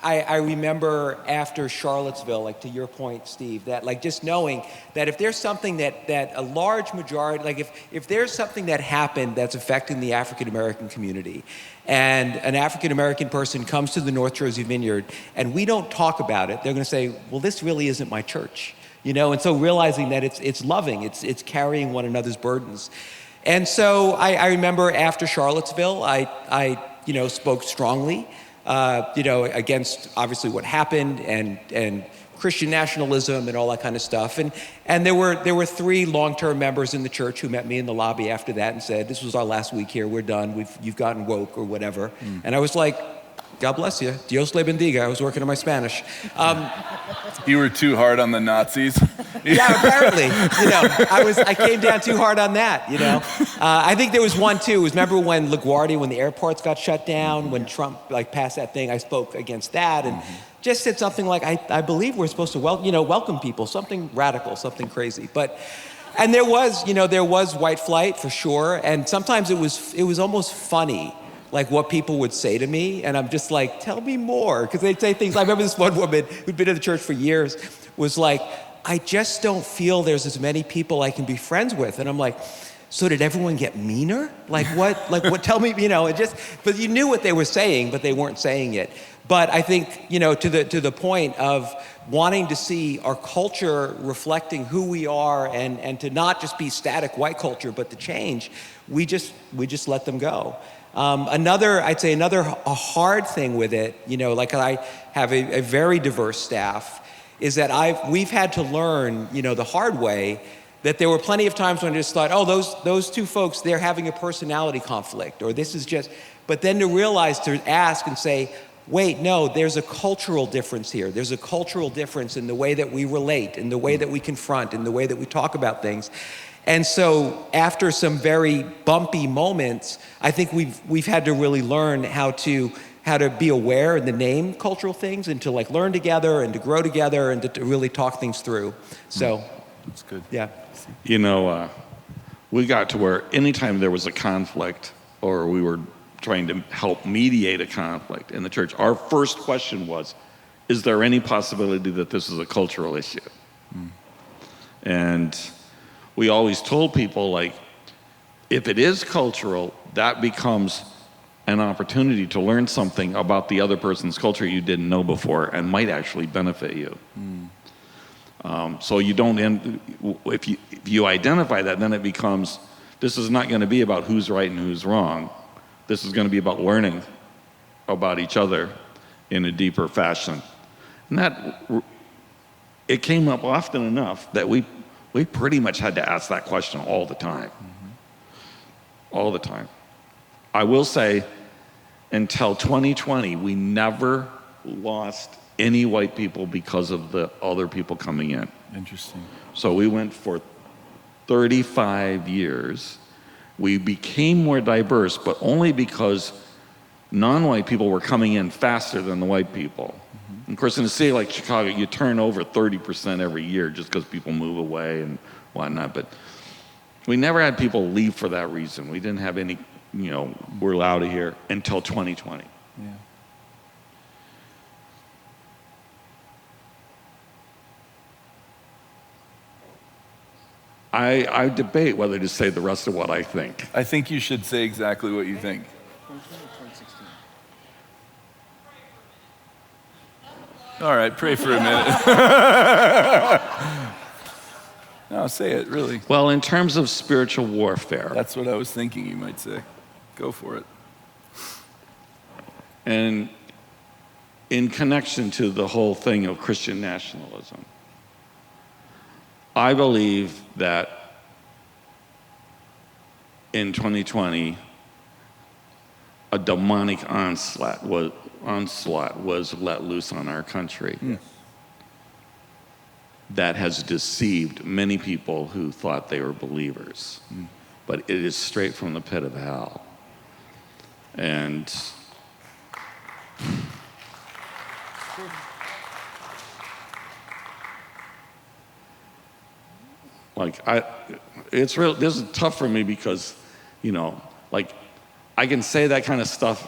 I remember after Charlottesville, like to your point, Steve, that like just knowing that if there's something that a large majority, like if there's something that happened that's affecting the African American community, and an African American person comes to the North Jersey Vineyard and we don't talk about it, they're going to say, well, this really isn't my church, and so realizing that it's loving, it's carrying one another's burdens. And so I remember after Charlottesville, I spoke strongly, against obviously what happened and Christian nationalism and all that kind of stuff. And there were 3 long-term members in the church who met me in the lobby after that and said, this was our last week here, we're done, you've gotten woke or whatever. And I was like, God bless you, Dios le bendiga. I was working on my Spanish. You were too hard on the Nazis. Yeah, apparently. I came down too hard on that. I think there was one too. Remember when LaGuardia, when the airports got shut down, when Trump passed that thing, I spoke against that and just said something like, I believe we're supposed to welcome people, something radical, something crazy. And there was white flight for sure, and sometimes it was almost funny, like what people would say to me, and I'm just like, tell me more, because they'd say things. I remember this one woman who'd been in the church for years was like, I just don't feel there's as many people I can be friends with. And I'm like, so did everyone get meaner? Like what, tell me, but you knew what they were saying, but they weren't saying it. But I think, to the point of wanting to see our culture reflecting who we are and to not just be static white culture, but to change, we just let them go. I'd say another hard thing with it, like I have a very diverse staff, is that we've had to learn, the hard way, that there were plenty of times when I just thought, oh, those 2 folks, they're having a personality conflict, or this is just, but then to realize, to ask and say, wait, no, there's a cultural difference here. There's a cultural difference in the way that we relate, in the way that we confront, in the way that we talk about things. And so after some very bumpy moments, I think we've had to really learn how to be aware and to name cultural things and to learn together and to grow together and to really talk things through. So that's good. Yeah. We got to where anytime there was a conflict or we were trying to help mediate a conflict in the church, our first question was, is there any possibility that this is a cultural issue? And we always told people, if it is cultural, that becomes an opportunity to learn something about the other person's culture you didn't know before and might actually benefit you. So you don't if you identify that, then it becomes, this is not going to be about who's right and who's wrong. This is going to be about learning about each other in a deeper fashion. And it came up often enough that we pretty much had to ask that question all the time. All the time. I will say, until 2020, we never lost any white people because of the other people coming in. Interesting. So we went for 35 years. We became more diverse, but only because non-white people were coming in faster than the white people. Of course, in a city like Chicago, you turn over 30% every year just because people move away and whatnot. But we never had people leave for that reason. We didn't have any, we're out of here until 2020. Yeah. I debate whether to say the rest of what I think. I think you should say exactly what you think. All right, pray for a minute. No, say it, really. Well, in terms of spiritual warfare. That's what I was thinking you might say. Go for it. And in connection to the whole thing of Christian nationalism, I believe that in 2020, a demonic onslaught was let loose on our country. that has deceived many people who thought they were believers. But it is straight from the pit of hell. And it's real. This is tough for me because, I can say that kind of stuff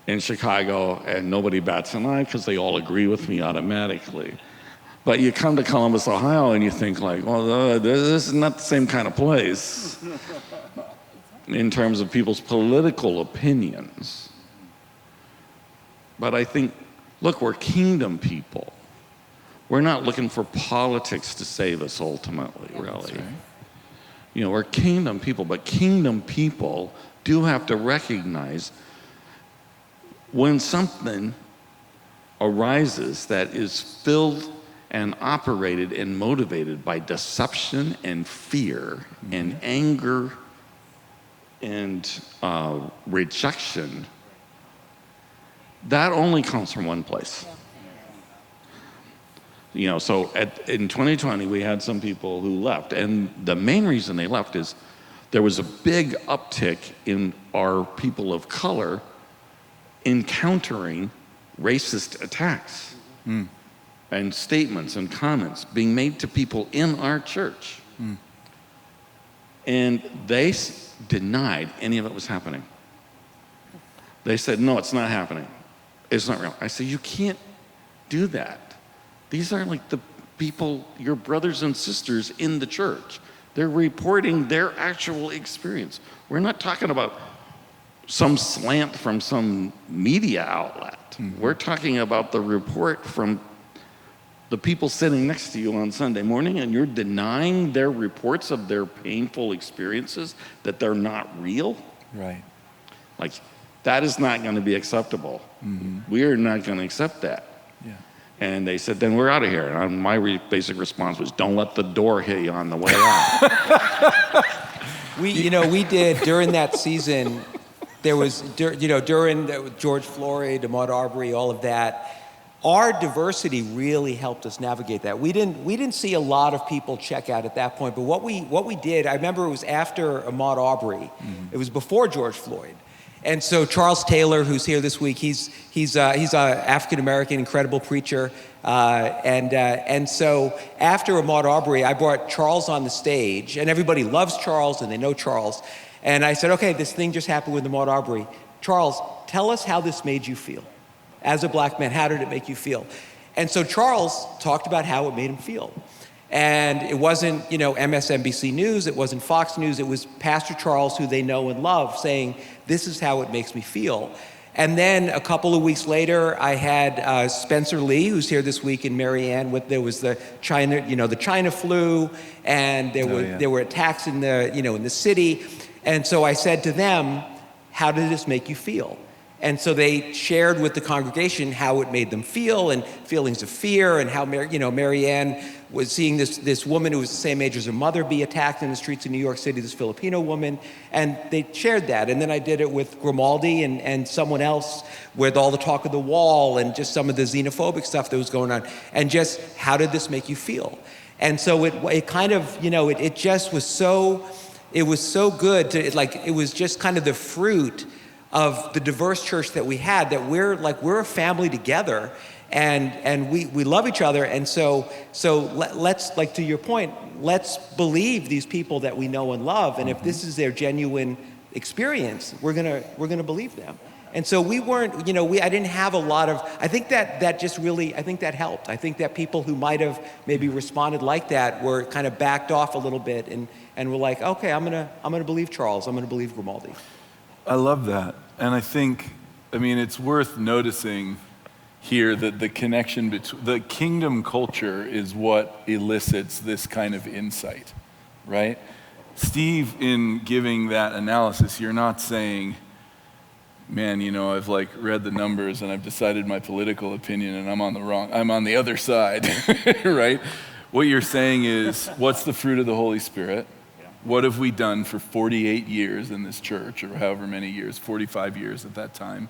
in Chicago and nobody bats an eye because they all agree with me automatically. But you come to Columbus, Ohio, and you think this is not the same kind of place in terms of people's political opinions. But I think, look, we're kingdom people. We're not looking for politics to save us ultimately, really. Right. We're kingdom people, but kingdom people do have to recognize when something arises that is filled and operated and motivated by deception and fear and anger and rejection, that only comes from one place. So in 2020, we had some people who left, and the main reason they left is there was a big uptick in our people of color encountering racist attacks and statements and comments being made to people in our church. And they denied any of it was happening. They said, no, it's not happening. It's not real. I said, you can't do that. These are like the people, your brothers and sisters in the church. They're reporting their actual experience. We're not talking about some slant from some media outlet. We're talking about the report from the people sitting next to you on Sunday morning, and you're denying their reports of their painful experiences, that they're not real. Right. That is not going to be acceptable. We are not going to accept that. Yeah. And they said, then we're out of here. And my basic response was, don't let the door hit you on the way out. We did during that season. There was, during George Floyd, Ahmaud Arbery, all of that. Our diversity really helped us navigate that. We didn't see a lot of people check out at that point. But what we did, I remember it was after Ahmaud Arbery. It was before George Floyd. And so Charles Taylor, who's here this week, he's a African American, incredible preacher. And so after Ahmaud Arbery, I brought Charles on the stage, and everybody loves Charles and they know Charles. And I said, okay, this thing just happened with Ahmaud Arbery. Charles, tell us how this made you feel. As a black man, how did it make you feel? And so Charles talked about how it made him feel. And it wasn't, MSNBC News, it wasn't Fox News, it was Pastor Charles, who they know and love, saying, this is how it makes me feel. And then a couple of weeks later, I had Spencer Lee, who's here this week in Marianne. There was the China flu, and there were attacks in the city. And so I said to them, how did this make you feel? And so they shared with the congregation how it made them feel, and feelings of fear, and how Marianne was seeing this woman who was the same age as her mother be attacked in the streets of New York City, this Filipino woman, and they shared that. And then I did it with Grimaldi and someone else with all the talk of the wall and just some of the xenophobic stuff that was going on, and just how did this make you feel? And so it kind of, it just was so, it was so good to, it was just kind of the fruit of the diverse church that we had, that we're a family together, and we love each other. And so let's, to your point, let's believe these people that we know and love, and if this is their genuine experience, we're gonna believe them. And so we weren't, I didn't have a lot of, I think that just really, I think that helped. I think that people who might have maybe responded like that were kind of backed off a little bit and were like, okay, I'm gonna believe Charles, I'm gonna believe Grimaldi. I love that. And I think, it's worth noticing here that the connection between the kingdom culture is what elicits this kind of insight, right? Steve, in giving that analysis, you're not saying, man, I've read the numbers and I've decided my political opinion and I'm on the other side, right? What you're saying is, what's the fruit of the Holy Spirit? What have we done for 48 years in this church, or however many years, 45 years at that time?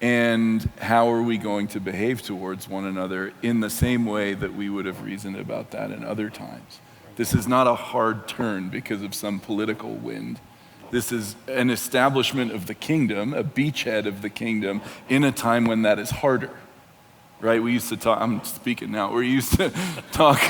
And how are we going to behave towards one another in the same way that we would have reasoned about that in other times? This is not a hard turn because of some political wind. This is an establishment of the kingdom, a beachhead of the kingdom, in a time when that is harder. Right? We used to talk, I'm speaking now, we used to talk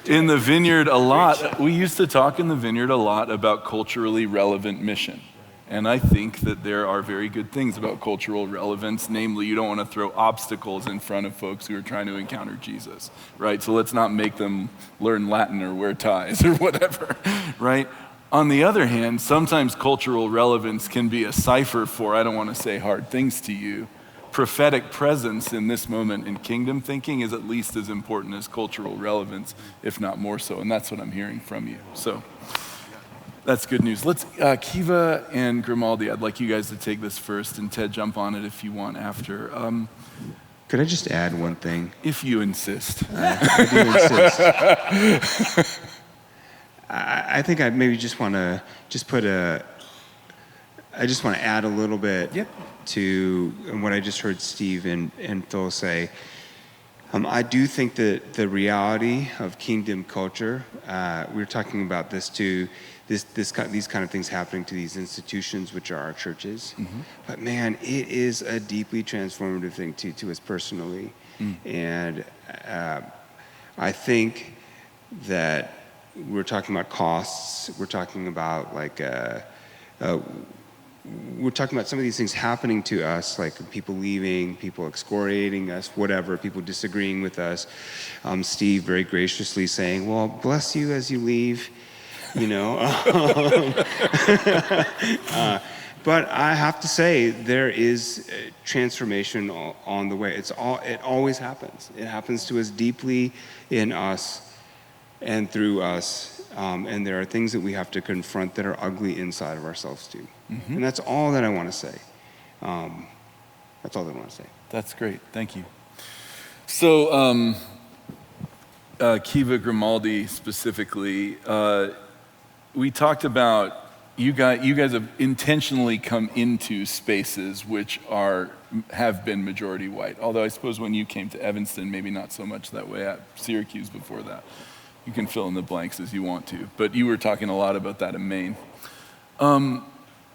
in the Vineyard a lot. We used to talk in the Vineyard a lot about culturally relevant mission. And I think that there are very good things about cultural relevance. Namely, you don't want to throw obstacles in front of folks who are trying to encounter Jesus, right? So let's not make them learn Latin or wear ties or whatever, right? On the other hand, sometimes cultural relevance can be a cipher for, I don't want to say hard things to you. Prophetic presence in this moment in kingdom thinking is at least as important as cultural relevance, if not more so. And that's what I'm hearing from you. So that's good news. Let's, Kiva and Grimaldi, I'd like you guys to take this first, and Ted, jump on it if you want after. Could I just add one thing? If you insist. I do insist. I think I maybe just want to add a little bit to what I just heard Steve and Phil say. I do think that the reality of kingdom culture, we were talking about this too, these kind of things happening to these institutions, which are our churches. Mm-hmm. But man, it is a deeply transformative thing to us personally. And I think that we're talking about costs. We're talking about we're talking about some of these things happening to us, like people leaving, people excoriating us, whatever, people disagreeing with us. Steve very graciously saying, well, bless you as you leave, you know. But I have to say, there is transformation on the way. It always happens. It happens to us deeply in us and through us. And there are things that we have to confront that are ugly inside of ourselves too. Mm-hmm. And that's all that I want to say. That's all that I want to say. That's great. Thank you. So, Kiva, Grimaldi specifically, we talked about you guys have intentionally come into spaces which have been majority white. Although I suppose when you came to Evanston, maybe not so much that way. At Syracuse before that. You can fill in the blanks as you want to, but you were talking a lot about that in Maine.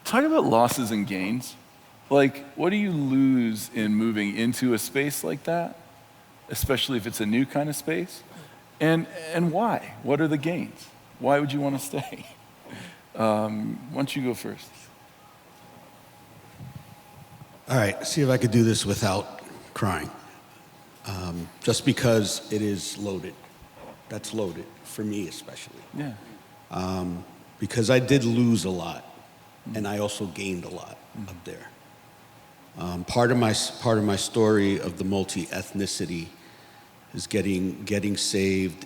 Talk about losses and gains. Like, what do you lose in moving into a space like that, especially if it's a new kind of space? And why? What are the gains? Why would you want to stay? Why don't you go first? All right, see if I could do this without crying. Just because it is loaded. That's loaded, for me especially. Yeah. Because I did lose a lot, and I also gained a lot up there. Part of my story of the multi-ethnicity is getting saved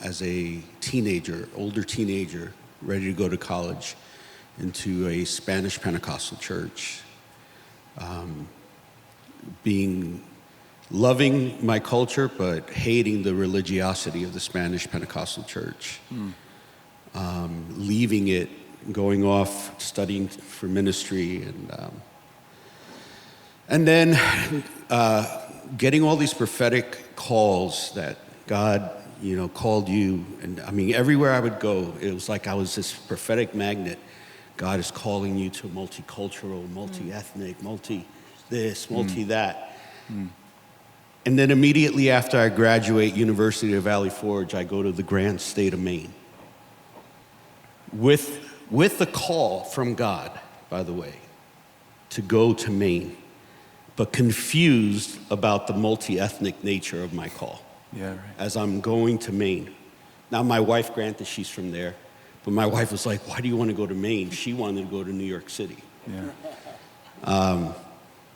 as a teenager, older teenager, ready to go to college, into a Spanish Pentecostal church, loving my culture, but hating the religiosity of the Spanish Pentecostal church. Leaving it, going off, studying for ministry, and then getting all these prophetic calls that God, called you. And I mean, everywhere I would go, it was like I was this prophetic magnet. God is calling you to multicultural, multi-ethnic, multi-this, multi-that. And then immediately after I graduate University of Valley Forge, I go to the grand state of Maine. With the call from God, by the way, to go to Maine, but confused about the multi-ethnic nature of my call. Yeah, right. As I'm going to Maine. Now my wife, granted, she's from there, but my wife was like, why do you want to go to Maine? She wanted to go to New York City. Yeah.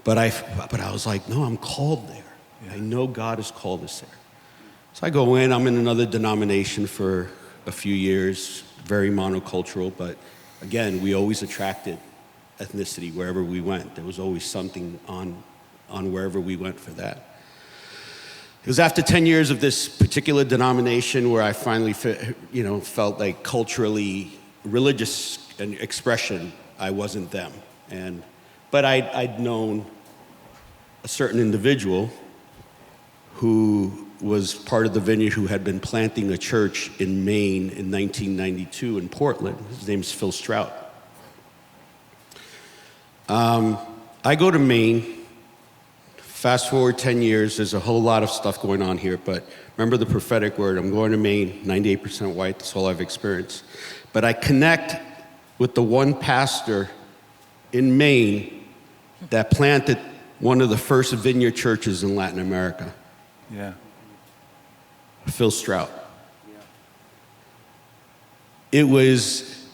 But I was like, no, I'm called there. Yeah. I know God has called us there. So I go in, I'm in another denomination for a few years, very monocultural, but again, we always attracted ethnicity wherever we went. There was always something on wherever we went for that. It was after 10 years of this particular denomination where I finally felt like culturally, religious expression, I wasn't them. But I'd known a certain individual who was part of the Vineyard who had been planting a church in Maine in 1992 in Portland. His name's Phil Strout. I go to Maine. Fast forward 10 years, there's a whole lot of stuff going on here, but remember the prophetic word, I'm going to Maine, 98% white, that's all I've experienced. But I connect with the one pastor in Maine that planted one of the first vineyard churches in Latin America. Yeah. Phil Strout. It was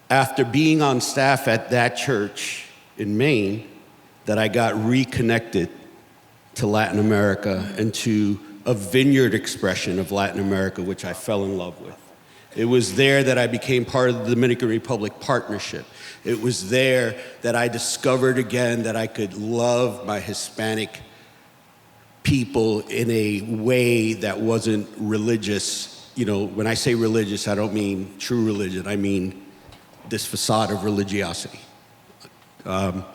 after being on staff at that church in Maine that I got reconnected to Latin America and to a vineyard expression of Latin America, which I fell in love with. It was there that I became part of the Dominican Republic Partnership. It was there that I discovered again that I could love my Hispanic people in a way that wasn't religious. You know, when I say religious, I don't mean true religion. I mean this facade of religiosity. And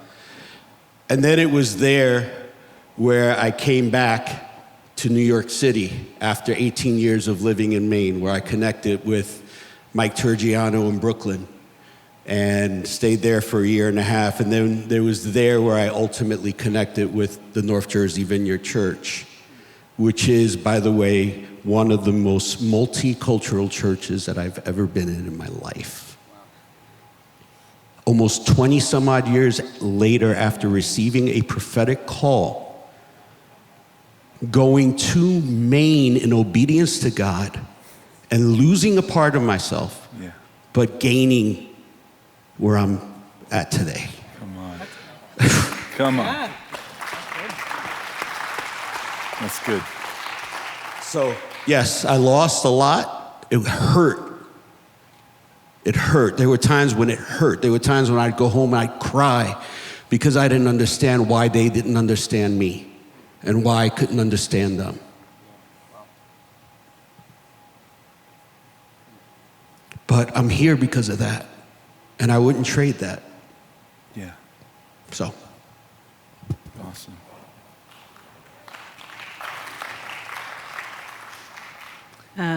then it was there where I came back to New York City after 18 years of living in Maine, where I connected with Mike Turgiano in Brooklyn and stayed there for a year and a half. And then there was there where I ultimately connected with the North Jersey Vineyard Church, which is, by the way, one of the most multicultural churches that I've ever been in my life. Almost 20 some odd years later, after receiving a prophetic call, going to Maine in obedience to God and losing a part of myself, but gaining where I'm at today. Come on. Come on. That's good. So, yes, I lost a lot. It hurt. It hurt. There were times when it hurt. There were times when I'd go home and I'd cry because I didn't understand why they didn't understand me and why I couldn't understand them. But I'm here because of that, and I wouldn't trade that. Yeah. So. Awesome.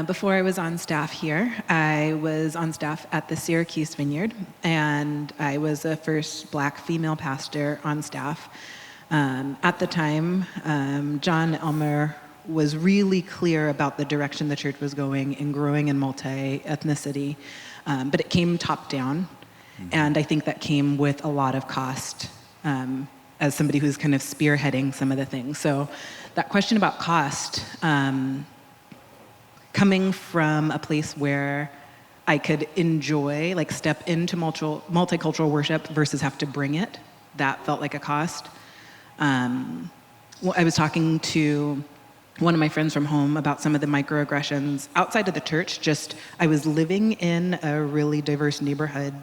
Before I was on staff here, I was on staff at the Syracuse Vineyard, and I was the first Black female pastor on staff. At the time, John Elmer was really clear about the direction the church was going in growing in multi-ethnicity, but it came top down, and I think that came with a lot of cost as somebody who's kind of spearheading some of the things. So that question about cost, coming from a place where I could enjoy, like step into multicultural worship versus have to bring it, that felt like a cost. Well, I was talking to one of my friends from home about some of the microaggressions outside of the church. Just, I was living in a really diverse neighborhood,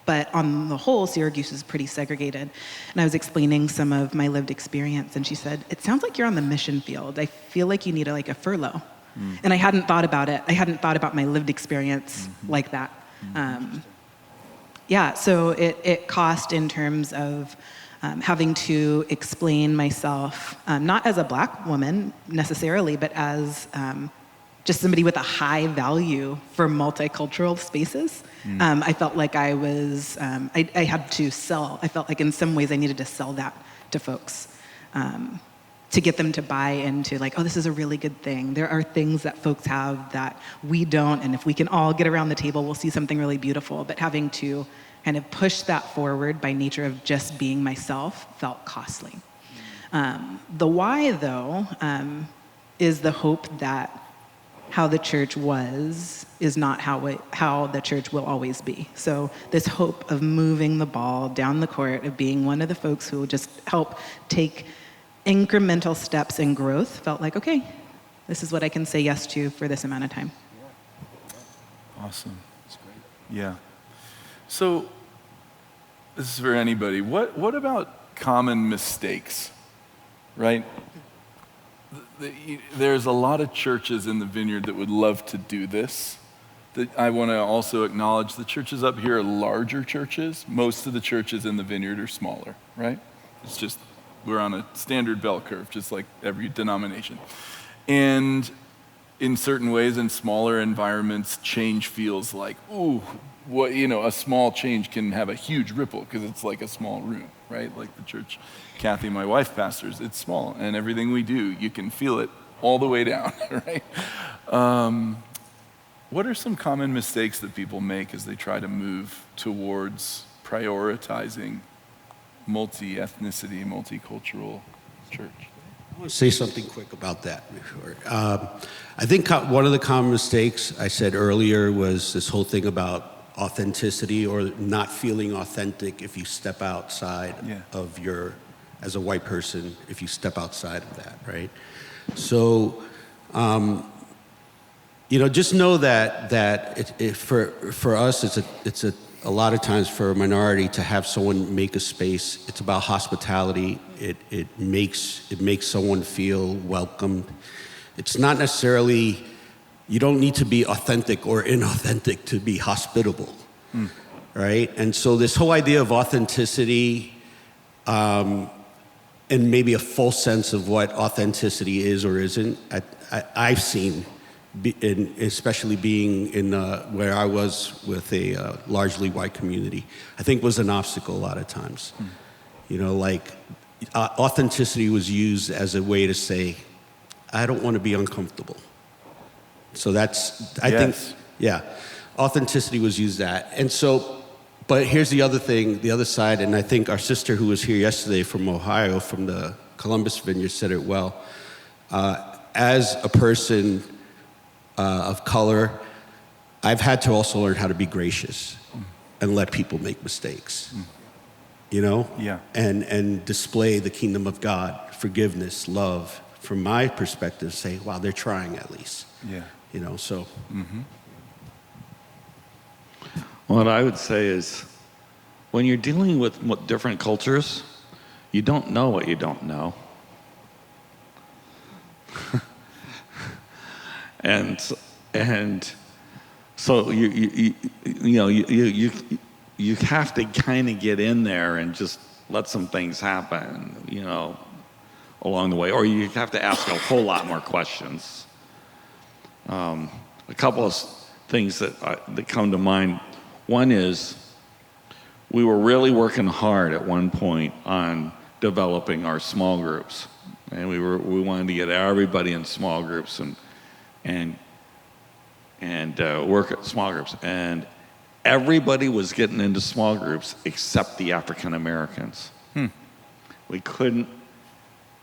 but on the whole, Syracuse is pretty segregated. And I was explaining some of my lived experience, and she said, "It sounds like you're on the mission field. I feel like you need a furlough." And I hadn't thought about it. I hadn't thought about my lived experience like that. So it cost in terms of having to explain myself, not as a Black woman necessarily, but as just somebody with a high value for multicultural spaces. I felt like I was, I had to sell. I felt like in some ways I needed to sell that to folks. To get them to buy into like, oh, this is a really good thing. There are things that folks have that we don't, and if we can all get around the table, we'll see something really beautiful. But having to kind of push that forward by nature of just being myself felt costly. The why, though, is the hope that how the church was is not how the church will always be. So this hope of moving the ball down the court, of being one of the folks who will just help take incremental steps in growth, felt like, okay, this is what I can say yes to for this amount of time. Awesome. That's great. Yeah. So this is for anybody. What about common mistakes, right? There's a lot of churches in the Vineyard that would love to do this. I want to also acknowledge the churches up here are larger churches. Most of the churches in the Vineyard are smaller, right? It's just we're on a standard bell curve, just like every denomination. And in certain ways, in smaller environments, change feels like, ooh, what, a small change can have a huge ripple because it's like a small room, right? Like the church Kathy, my wife, pastors, it's small, and everything we do, you can feel it all the way down, right? What are some common mistakes that people make as they try to move towards prioritizing multi-ethnicity, multicultural church? I want to say something quick about that before. I think one of the common mistakes I said earlier was this whole thing about authenticity or not feeling authentic if you step outside of as a white person, if you step outside of that, right? So, just know that for us, it's a lot of times for a minority to have someone make a space. It's about hospitality. It makes someone feel welcomed. It's not necessarily, you don't need to be authentic or inauthentic to be hospitable, right? And so this whole idea of authenticity and maybe a full sense of what authenticity is or isn't, I've seen, especially being in where I was with a largely white community, I think was an obstacle a lot of times. Authenticity was used as a way to say, I don't want to be uncomfortable. So I think, authenticity was used that. And so, but here's the other thing, the other side, and I think our sister who was here yesterday from Ohio, from the Columbus Vineyard, said it well. As a person of color, I've had to also learn how to be gracious and let people make mistakes, Yeah. And display the kingdom of God, forgiveness, love. From my perspective, say, wow, they're trying at least. Yeah. So. Mm-hmm. What I would say is, when you're dealing with different cultures, you don't know what you don't know. and so you have to kind of get in there and just let some things happen, along the way, or you have to ask a whole lot more questions. A couple of things that come to mind. One is, we were really working hard at one point on developing our small groups, and we wanted to get everybody in small groups and work at small groups, and everybody was getting into small groups except the African Americans. We couldn't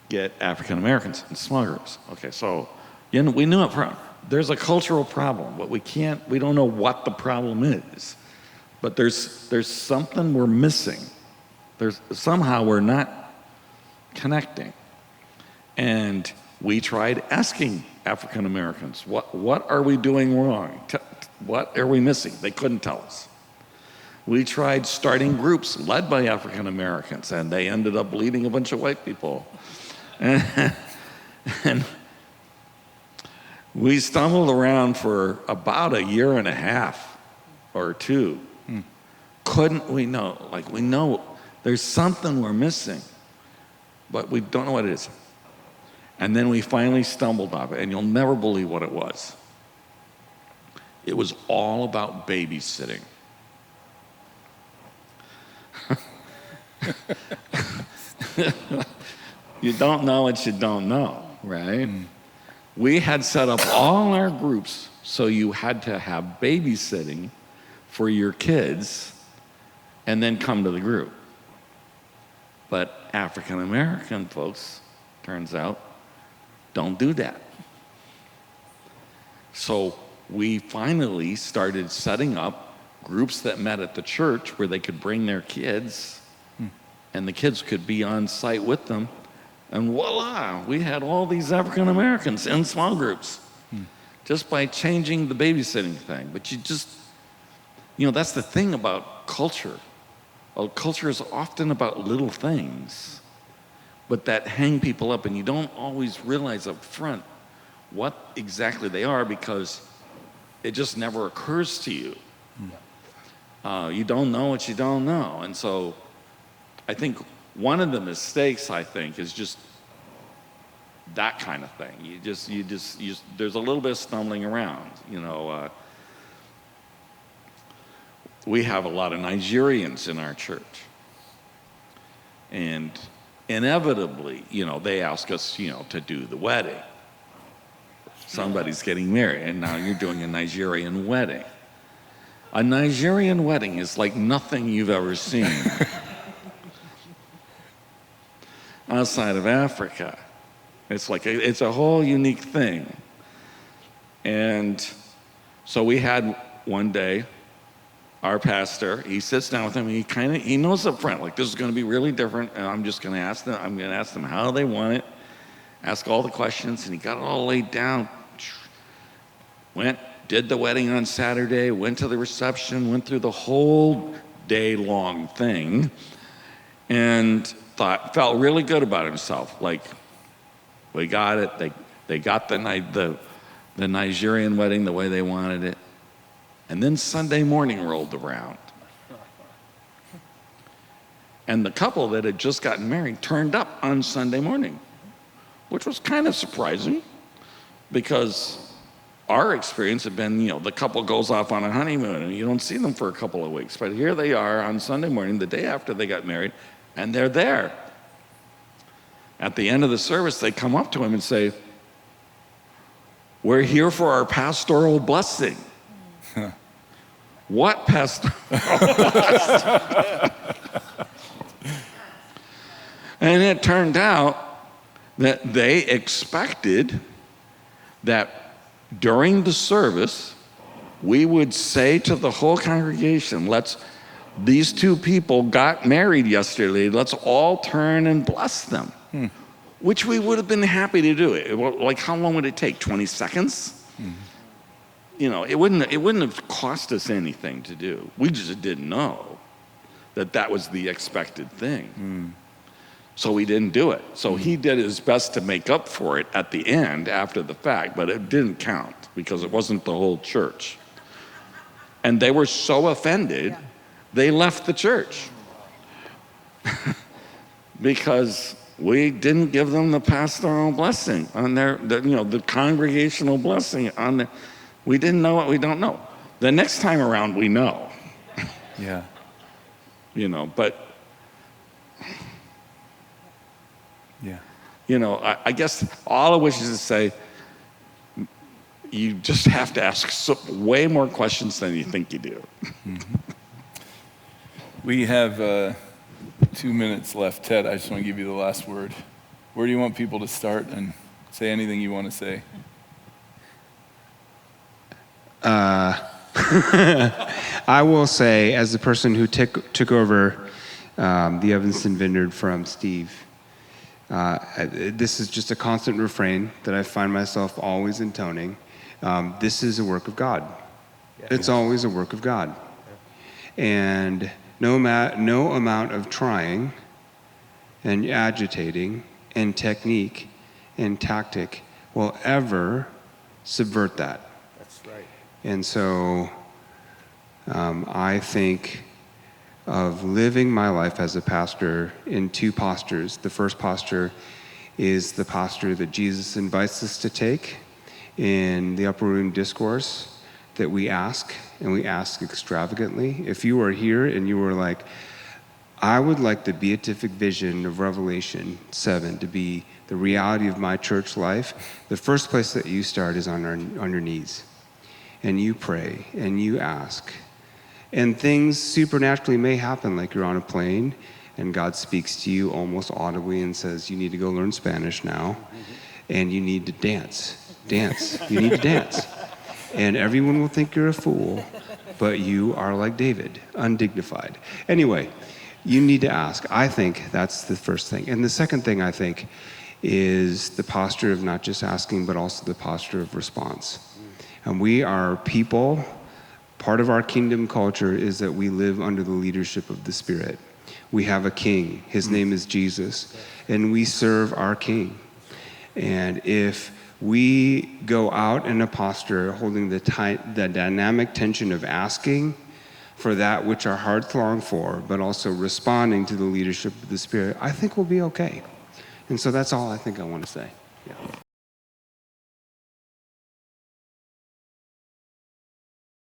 get African Americans in small groups. Okay, so we knew there's a cultural problem, but we don't know what the problem is. But there's something we're missing. Somehow we're not connecting. And we tried asking African Americans, what are we doing wrong? What are we missing? They couldn't tell us. We tried starting groups led by African Americans, and they ended up leading a bunch of white people. And we stumbled around for about a year and a half or two. We know there's something we're missing, but we don't know what it is. And then we finally stumbled on it, and you'll never believe what it was. It was all about babysitting. You don't know what you don't know, right? We had set up all our groups so you had to have babysitting for your kids and then come to the group. But African American folks, turns out, don't do that. So we finally started setting up groups that met at the church where they could bring their kids and the kids could be on site with them. And voila, we had all these African Americans in small groups just by changing the babysitting thing. But that's the thing about culture. Culture is often about little things, but that hang people up, and you don't always realize up front what exactly they are because it just never occurs to you. You don't know what you don't know. And so I think one of the mistakes, I think, is just that kind of thing. You just there's a little bit of stumbling around, We have a lot of Nigerians in our church. And inevitably, they ask us, to do the wedding. Somebody's getting married, and now you're doing a Nigerian wedding. A Nigerian wedding is like nothing you've ever seen outside of Africa. It's a whole unique thing. And so we had one day, our pastor, he sits down with him, and he knows up front, this is going to be really different, and I'm going to ask them how they want it, ask all the questions, and he got it all laid down. Did the wedding on Saturday, went to the reception, went through the whole day-long thing, and felt really good about himself. We got it. They got the Nigerian wedding the way they wanted it. And then Sunday morning rolled around. And the couple that had just gotten married turned up on Sunday morning, which was kind of surprising because our experience had been, the couple goes off on a honeymoon and you don't see them for a couple of weeks. But here they are on Sunday morning, the day after they got married, and they're there. At the end of the service, they come up to him and say, "We're here for our pastoral blessing." What pastoral blessing? And it turned out that they expected that during the service, we would say to the whole congregation, these two people got married yesterday, let's all turn and bless them. Which we would have been happy to do. How long would it take? 20 seconds? It wouldn't have cost us anything to do. We just didn't know that was the expected thing. So we didn't do it. So he did his best to make up for it at the end, after the fact, but it didn't count because it wasn't the whole church. And they were so offended, they left the church because we didn't give them the pastoral blessing on the congregational blessing on the. We didn't know what we don't know. The next time around, we know. Yeah. But. Yeah. I guess all I wish is to say, you just have to ask way more questions than you think you do. We have 2 minutes left. Ted, I just want to give you the last word. Where do you want people to start and say anything you want to say? I will say, as the person who took over the Evanston Vineyard from Steve, this is just a constant refrain that I find myself always intoning. This is a work of God. It's always a work of God. And no amount of trying and agitating and technique and tactic will ever subvert that. That's right. And so I think of living my life as a pastor in two postures. The first posture is the posture that Jesus invites us to take in the upper room discourse, that we ask, and we ask extravagantly. If you are here and you were like, I would like the beatific vision of Revelation 7 to be the reality of my church life, the first place that you start is on your knees. And you pray, and you ask. And things supernaturally may happen, like you're on a plane, and God speaks to you almost audibly and says, you need to go learn Spanish now, and you need to dance. You need to dance. And everyone will think you're a fool, but you are like David, undignified. Anyway, you need to ask. I think that's the first thing. And the second thing, I think, is the posture of not just asking, but also the posture of response. And we are people. Part of our kingdom culture is that we live under the leadership of the Spirit. We have a king. His name is Jesus. And we serve our king. And if we go out in a posture holding the dynamic tension of asking, for that which our hearts long for, but also responding to the leadership of the Spirit, I think we'll be okay. And so that's all I think I want to say.